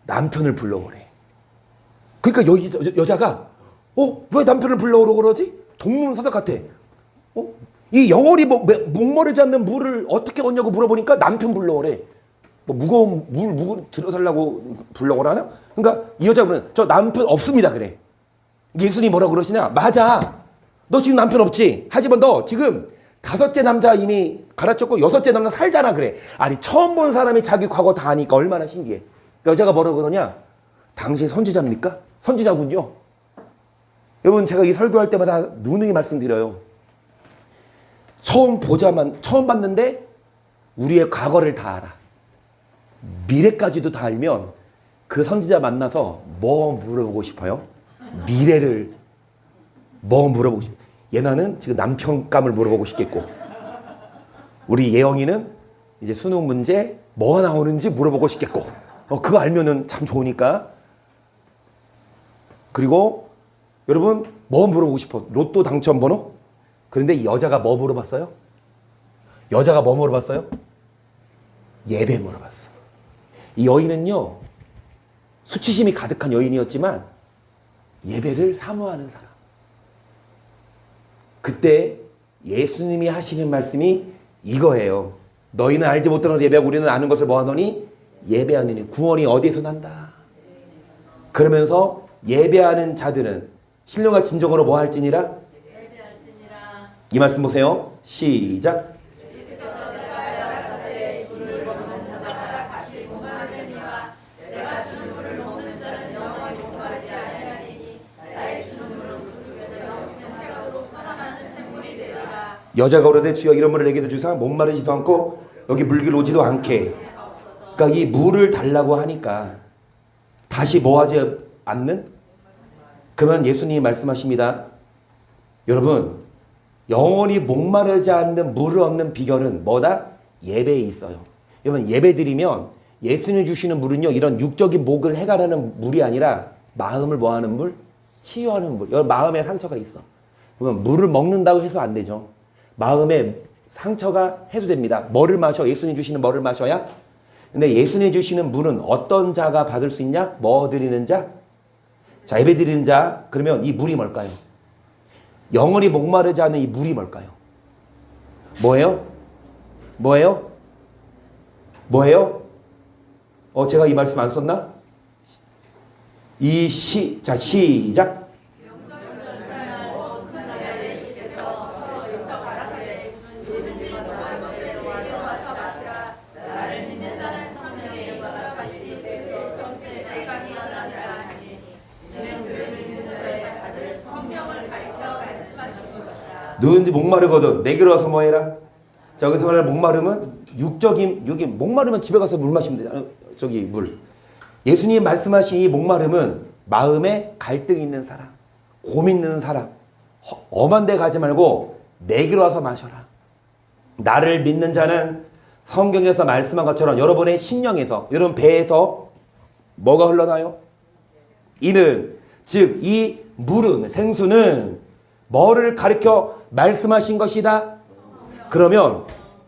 남편을 불러오래. 그러니까 여자가 왜 남편을 불러오라고 그러지? 동문서답 같아. 이 영월이 목마르지 않는 물을 어떻게 얻냐고 물어보니까 남편 불러오래. 뭐 무거운 물 들어달라고 불러오라나? 그러니까 이 여자분은 저 남편 없습니다 그래. 예수님이 뭐라고 그러시냐? 맞아. 너 지금 남편 없지? 하지만 너 지금 5째 남자 이미 갈아쳤고 6째 남자 살잖아 그래. 아니 처음 본 사람이 자기 과거 다 아니까 얼마나 신기해. 여자가 뭐라고 그러냐? 당신 선지자입니까? 선지자군요. 여러분 제가 이 설교할 때마다 누누이 말씀드려요. 처음 봤는데 우리의 과거를 다 알아. 미래까지도 다 알면 그 선지자 만나서 뭐 물어보고 싶어요? 미래를 뭐 물어보고 싶어요? 예나는 지금 남편감을 물어보고 싶겠고 우리 예영이는 이제 수능 문제 뭐가 나오는지 물어보고 싶겠고 그거 알면은 참 좋으니까. 그리고 여러분 뭐 물어보고 싶어? 로또 당첨 번호? 그런데 이 여자가 뭐 물어봤어요? 여자가 뭐 물어봤어요? 예배 물어봤어. 이 여인은요 수치심이 가득한 여인이었지만 예배를 사모하는 사람. 그때 예수님이 하시는 말씀이 이거예요. 너희는 알지 못하는 것을 예배하고 우리는 아는 것을 뭐하노니? 예배하느니. 구원이 어디에서 난다. 그러면서 예배하는 자들은 신령과 진정으로 뭐 할지니라? 이 말씀 보세요. 시작. 여자가 오르되 주여 이런 물을 내게 주사 목마르지도 않고 여기 물길 오지도 않게. 그러니까 이 물을 달라고 하니까 다시 뭐하지 않는? 그러면 예수님이 말씀하십니다. 여러분 영원히 목마르지 않는 물을 얻는 비결은 뭐다? 예배에 있어요. 여러분 예배 드리면 예수님이 주시는 물은요 이런 육적인 목을 해결하는 물이 아니라 마음을 뭐하는 물? 치유하는 물. 여러분 마음에 상처가 있어. 그러면 물을 먹는다고 해서 안 되죠. 마음에 상처가 해소됩니다. 뭐를 마셔? 예수님 주시는 뭐를 마셔야? 근데 예수님 주시는 물은 어떤 자가 받을 수 있냐? 뭐 드리는 자? 자, 예배 드리는 자. 그러면 이 물이 뭘까요? 영원히 목마르지 않은 이 물이 뭘까요? 뭐예요? 뭐예요? 뭐예요? 제가 이 말씀 안 썼나? 자, 시작. 누군지 목마르거든 내게로 와서 뭐해라. 자, 여기서 말하는 목마름은 육적인 목마르면 집에 가서 물 마시면 되잖아요. 물. 예수님 말씀하신 이 목마름은 마음에 갈등이 있는 사람. 곰 있는 사람, 엄한 데 가지 말고 내게로 와서 마셔라. 나를 믿는 자는 성경에서 말씀한 것처럼 여러분의 심령에서, 여러분 배에서 뭐가 흘러나요? 이는, 즉 이 물은, 생수는 뭐를 가리켜 말씀하신 것이다? 그러면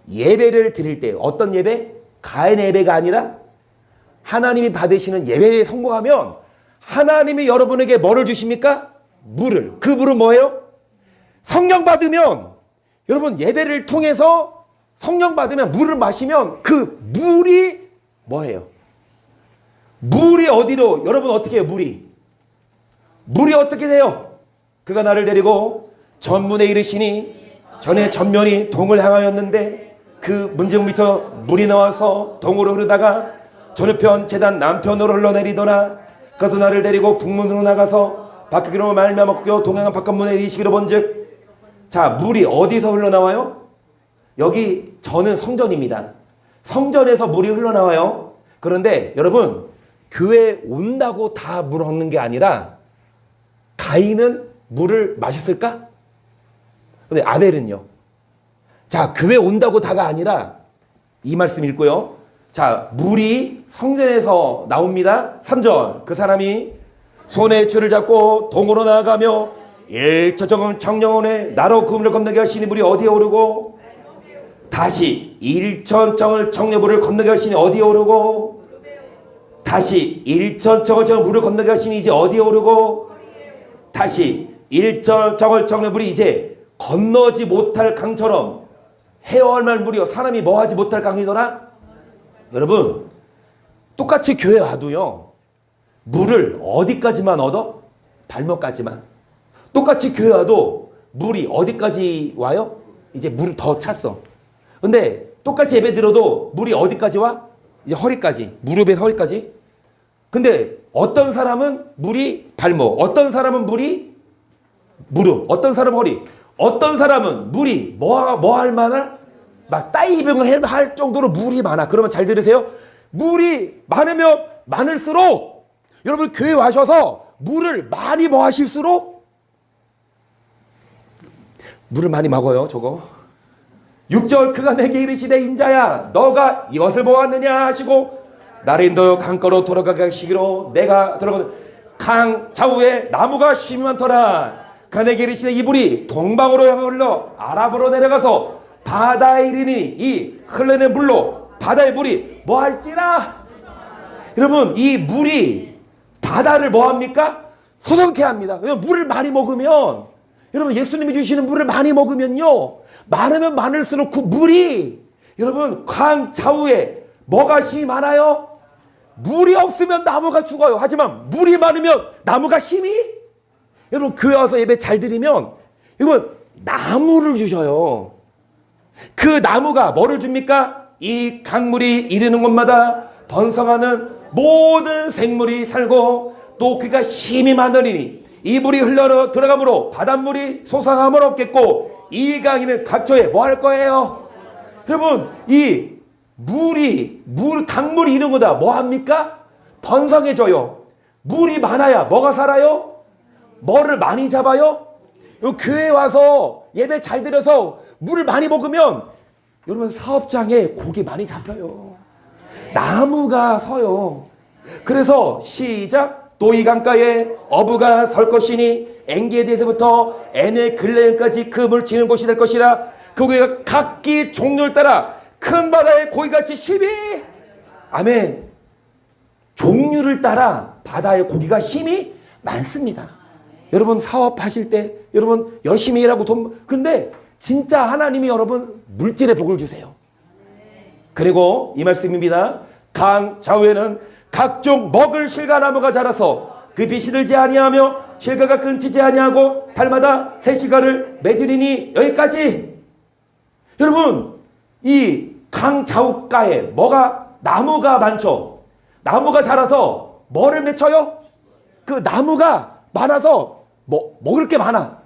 예배를 드릴 때 어떤 예배? 가인의 예배가 아니라 하나님이 받으시는 예배에 성공하면 하나님이 여러분에게 뭐를 주십니까? 물을. 그 물은 뭐예요? 성령 받으면, 여러분 예배를 통해서 성령 받으면 물을 마시면 그 물이 뭐예요? 물이 어디로, 여러분 어떻게 해요? 물이 어떻게 돼요? 그가 나를 데리고 전문에 이르시니 전에 전면이 동을 향하였는데 그 문지방 밑에 물이 나와서 동으로 흐르다가 전우편 제단 남편으로 흘러내리더라. 그도 나를 데리고 북문으로 나가서 바퀴로 말미암았고 동양한 바깥문에 이르시기로 본즉. 자, 물이 어디서 흘러나와요? 여기 저는 성전입니다. 성전에서 물이 흘러나와요. 그런데 여러분 교회에 온다고 다 물 얻는 게 아니라 가인은 물을 마셨을까? 근데 아벨은요? 자, 교회 온다고 다가 아니라 이 말씀 읽고요. 자, 물이 성전에서 나옵니다. 3절. 그 사람이 손에 줄을 잡고 동으로 나아가며 일처정은 청령원에 나로 그물을 건너게 하시니 물이 어디에 오르고 다시 일천정을 청려물을 건너게 하시니 어디에 오르고 다시 일천정을 물을 건너게 하시니 이제 어디에 오르고 다시 일천정을 청려물이 이제 건너지 못할 강처럼 헤어할 물이요. 사람이 뭐하지 못할 강이더라. 여러분 똑같이 교회 와도요 물을 어디까지만 얻어? 발목까지만. 똑같이 교회 와도 물이 어디까지 와요? 이제 물을 더 찼어. 근데 똑같이 예배 들어도 물이 어디까지 와? 이제 허리까지. 무릎에서 허리까지. 근데 어떤 사람은 물이 발목, 어떤 사람은 물이 무릎, 어떤 사람은 허리, 어떤 사람은 물이 뭐 할 만한 막 다이빙을 할 정도로 물이 많아. 그러면 잘 들으세요. 물이 많으면 많을수록 여러분 교회 와셔서 물을 많이 뭐 하실수록 물을 많이 먹어요. 저거 6절. 그가 내게 이르시되 인자야 너가 이것을 보았느냐 하시고 나를 인도여 강가로 돌아가게 하시기로 내가 들어가는 강 좌우에 나무가 심이 많더라. 그가 내게 이르시되 이 물이 동방으로 향해 흘러 아랍으로 내려가서 바다에 이르니 이 흘러내는 물로 바다의 물이 뭐 할지라. 여러분 이 물이 바다를 뭐 합니까? 소성케 합니다. 물을 많이 먹으면, 여러분 예수님이 주시는 물을 많이 먹으면요 많으면 많을수록 그 물이 여러분 강 좌우에 뭐가 심이 많아요? 물이 없으면 나무가 죽어요. 하지만 물이 많으면 나무가 심이. 여러분 교회 와서 예배 잘 드리면 여러분 나무를 주셔요. 그 나무가 뭐를 줍니까? 이 강물이 이르는 곳마다 번성하는 모든 생물이 살고 또 그가 심이 많으니 이 물이 흘러 들어가므로 바닷물이 솟아남을 얻겠고 이 강에는 각처에 뭐 할 거예요? 여러분 이 강물이 이런 거다 뭐 합니까? 번성해져요. 물이 많아야 뭐가 살아요? 뭐를 많이 잡아요? 교회 와서 예배 잘 드려서 물을 많이 먹으면 여러분 사업장에 고기 많이 잡혀요. 나무가 서요. 그래서 시작. 또 이 강가에 어부가 설 것이니 엔게디에서부터 엔의 글레까지 그 물 치는 곳이 될 것이라. 그 고기가 각기 종류를 따라 큰 바다의 고기같이 심이. 아멘. 종류를 따라 바다의 고기가 심이 많습니다. 여러분 사업하실 때 여러분 열심히 일하고 근데 진짜 하나님이 여러분 물질의 복을 주세요. 그리고 이 말씀입니다. 강 좌우에는 각종 먹을 실과나무가 자라서 그 빛이 들지 아니하며 실과가 끊지지 아니하고 달마다 새 실과를 맺으리니. 여기까지. 여러분 이 강 좌우가에 뭐가 나무가 많죠. 나무가 자라서 뭐를 맺혀요? 그 나무가 많아서 먹을 게 많아.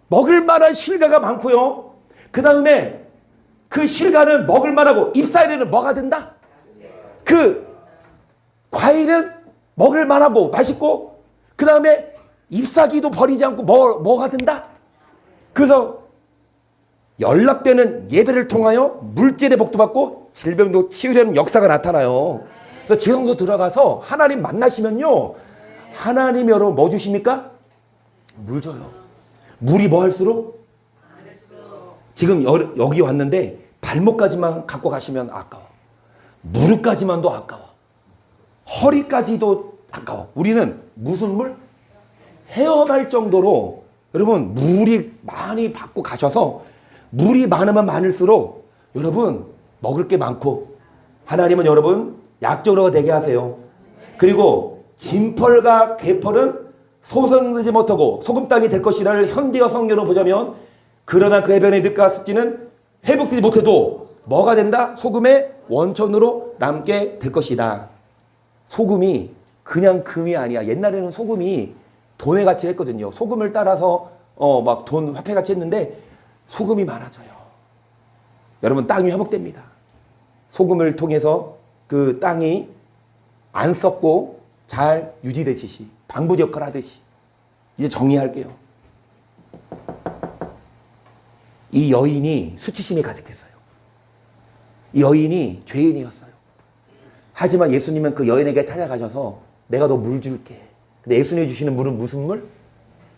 먹을 만한 실과가 많고요. 그 다음에 그 실과는 먹을 만하고 잎사이에는 뭐가 된다? 그 과일은 먹을 만하고 맛있고 그 다음에 잎사귀도 버리지 않고 뭐가 된다? 그래서 연락되는 예배를 통하여 물질의 복도 받고 질병도 치유되는 역사가 나타나요. 그래서 지성소 들어가서 하나님 만나시면요, 하나님이 여러분 뭐 주십니까? 물 줘요. 물이 뭐 할수록? 지금 여기 왔는데 발목까지만 갖고 가시면 아까워. 무릎까지만도 아까워. 허리까지도 아까워. 우리는 무슨 물? 헤엄할 정도로 여러분 물이 많이 받고 가셔서, 물이 많으면 많을수록 여러분 먹을 게 많고, 하나님은 여러분 약적으로 되게 하세요. 그리고 진펄과 개펄은 소성되지 못하고 소금 땅이 될 것이라를 현대어 성경으로 보자면, 그러나 그 해변의 늪과 습지는 회복되지 못해도 뭐가 된다? 소금의 원천으로 남게 될 것이다. 소금이 그냥 금이 아니야. 옛날에는 소금이 돈의 가치를 했거든요. 소금을 따라서 막 돈 화폐 가치 했는데 소금이 많아져요. 여러분 땅이 회복됩니다. 소금을 통해서 그 땅이 안 썩고 잘 유지되듯이, 방부제 역할을 하듯이. 이제 정리할게요. 이 여인이 수치심이 가득했어요. 이 여인이 죄인이었어요. 하지만 예수님은 그 여인에게 찾아가셔서 내가 너 물 줄게. 근데 예수님이 주시는 물은 무슨 물?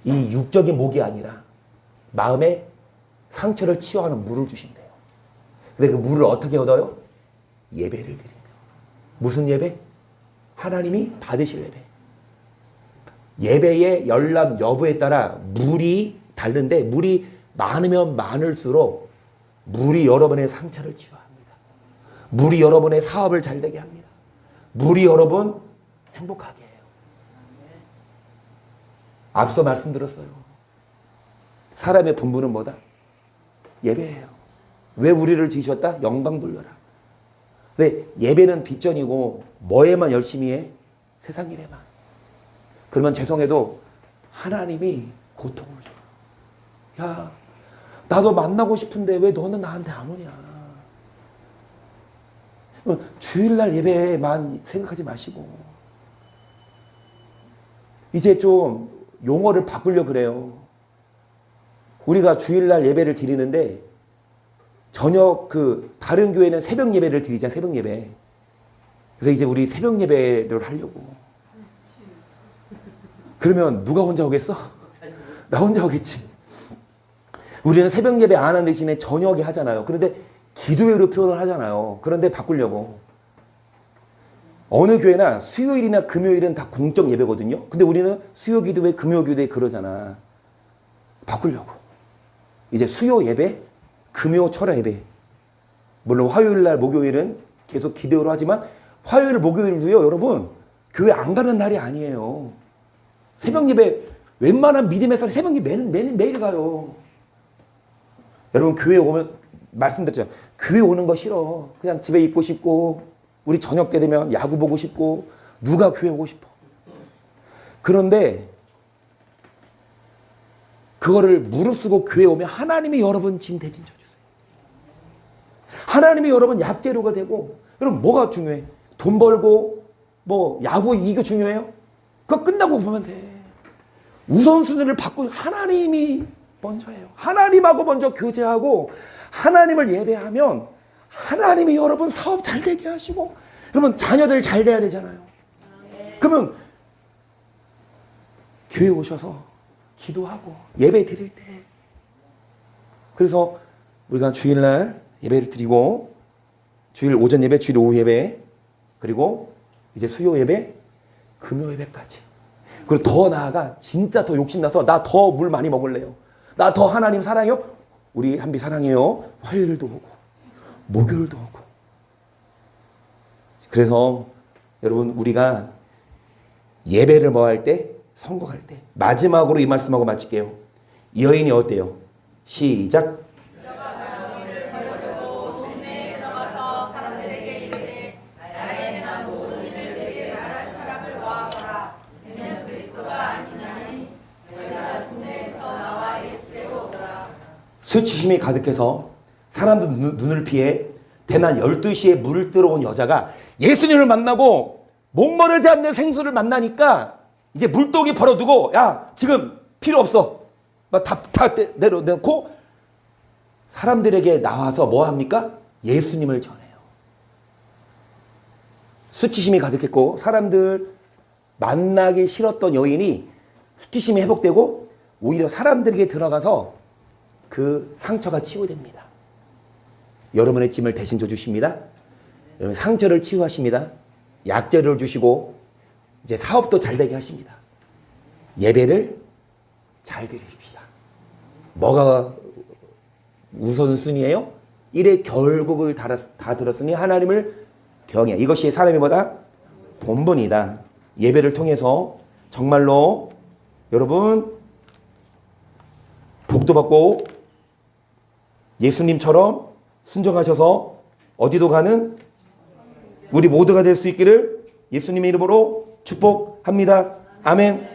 이 육적인 목이 아니라 마음의 상처를 치유하는 물을 주신대요. 근데 그 물을 어떻게 얻어요? 예배를 드리며. 무슨 예배? 하나님이 받으실 예배. 예배의 열람 여부에 따라 물이 다른데, 물이 많으면 많을수록 물이 여러분의 상처를 치유합니다. 물이 여러분의 사업을 잘 되게 합니다. 물이 여러분 행복하게 해요. 앞서 말씀드렸어요. 사람의 본분은 뭐다? 예배예요. 왜 우리를 지으셨다? 영광 돌려라. 근데 예배는 뒷전이고 뭐에만 열심히 해? 세상 일에만. 그러면 죄송해도 하나님이 고통을 줘요. 야, 나도 만나고 싶은데 왜 너는 나한테 안 오냐? 주일날 예배만 생각하지 마시고 이제 좀 용어를 바꾸려 그래요. 우리가 주일날 예배를 드리는데 저녁 다른 교회는 새벽 예배를 드리잖아요. 새벽 예배. 그래서 이제 우리 새벽 예배를 하려고. 그러면 누가 혼자 오겠어? 나 혼자 오겠지. 우리는 새벽 예배 안 하는 대신에 저녁에 하잖아요. 그런데 기도회로 표현을 하잖아요. 그런데 바꾸려고. 어느 교회나 수요일이나 금요일은 다 공적 예배거든요. 근데 우리는 수요 기도회, 금요 기도회 그러잖아. 바꾸려고. 이제 수요 예배, 금요 철야 예배. 물론 화요일날, 목요일은 계속 기도회로 하지만 화요일, 목요일도요, 여러분 교회 안 가는 날이 아니에요. 새벽 예배, 웬만한 믿음의 사람이 새벽 예배 매일 가요. 여러분 교회 오면, 말씀드렸죠. 교회 오는 거 싫어. 그냥 집에 있고 싶고, 우리 저녁 때 되면 야구 보고 싶고, 누가 교회 오고 싶어. 그런데 그거를 무릅쓰고 교회 오면 하나님이 여러분 짐 대신 져주세요. 하나님이 여러분 약재료가 되고. 그럼 뭐가 중요해? 돈 벌고 뭐 야구 이거 중요해요? 그거 끝나고 보면 돼. 우선순위를 바꾸고 하나님이 먼저예요. 하나님하고 먼저 교제하고 하나님을 예배하면 하나님이 여러분 사업 잘 되게 하시고, 그러면 자녀들 잘 돼야 되잖아요. 그러면 교회 오셔서 기도하고 예배 드릴 때, 그래서 우리가 주일날 예배를 드리고, 주일 오전 예배, 주일 오후 예배, 그리고 이제 수요 예배, 금요 예배까지. 그리고 더 나아가 진짜 더 욕심나서 나 더 물 많이 먹을래요. 나 더 하나님 사랑해요. 우리 한비 사랑해요. 화요일도 오고 목요일도 오고. 그래서 여러분 우리가 예배를 뭐 할 때? 선곡할 때. 마지막으로 이 말씀하고 마칠게요. 이 여인이 어때요? 시작. 수치심이 가득해서 사람들 눈을 피해 대낮 12시에 물을 뜨러 온 여자가 예수님을 만나고 목마르지 않는 생수를 만나니까 이제 물동이 벌어두고 야 지금 필요 없어 막 다 내려놓고 사람들에게 나와서 뭐 합니까? 예수님을 전해요. 수치심이 가득했고 사람들 만나기 싫었던 여인이 수치심이 회복되고 오히려 사람들에게 들어가서 그 상처가 치유됩니다. 여러분의 짐을 대신 져주십니다. 여러분 상처를 치유하십니다. 약재를 주시고 이제 사업도 잘 되게 하십니다. 예배를 잘 드립시다. 뭐가 우선순위예요? 일의 결국을 다 들었으니 하나님을 경외. 이것이 사람이 뭐다? 본분이다. 예배를 통해서 정말로 여러분 복도 받고 예수님처럼 순종하셔서 어디도 가는 우리 모두가 될 수 있기를 예수님의 이름으로 축복합니다. 아멘.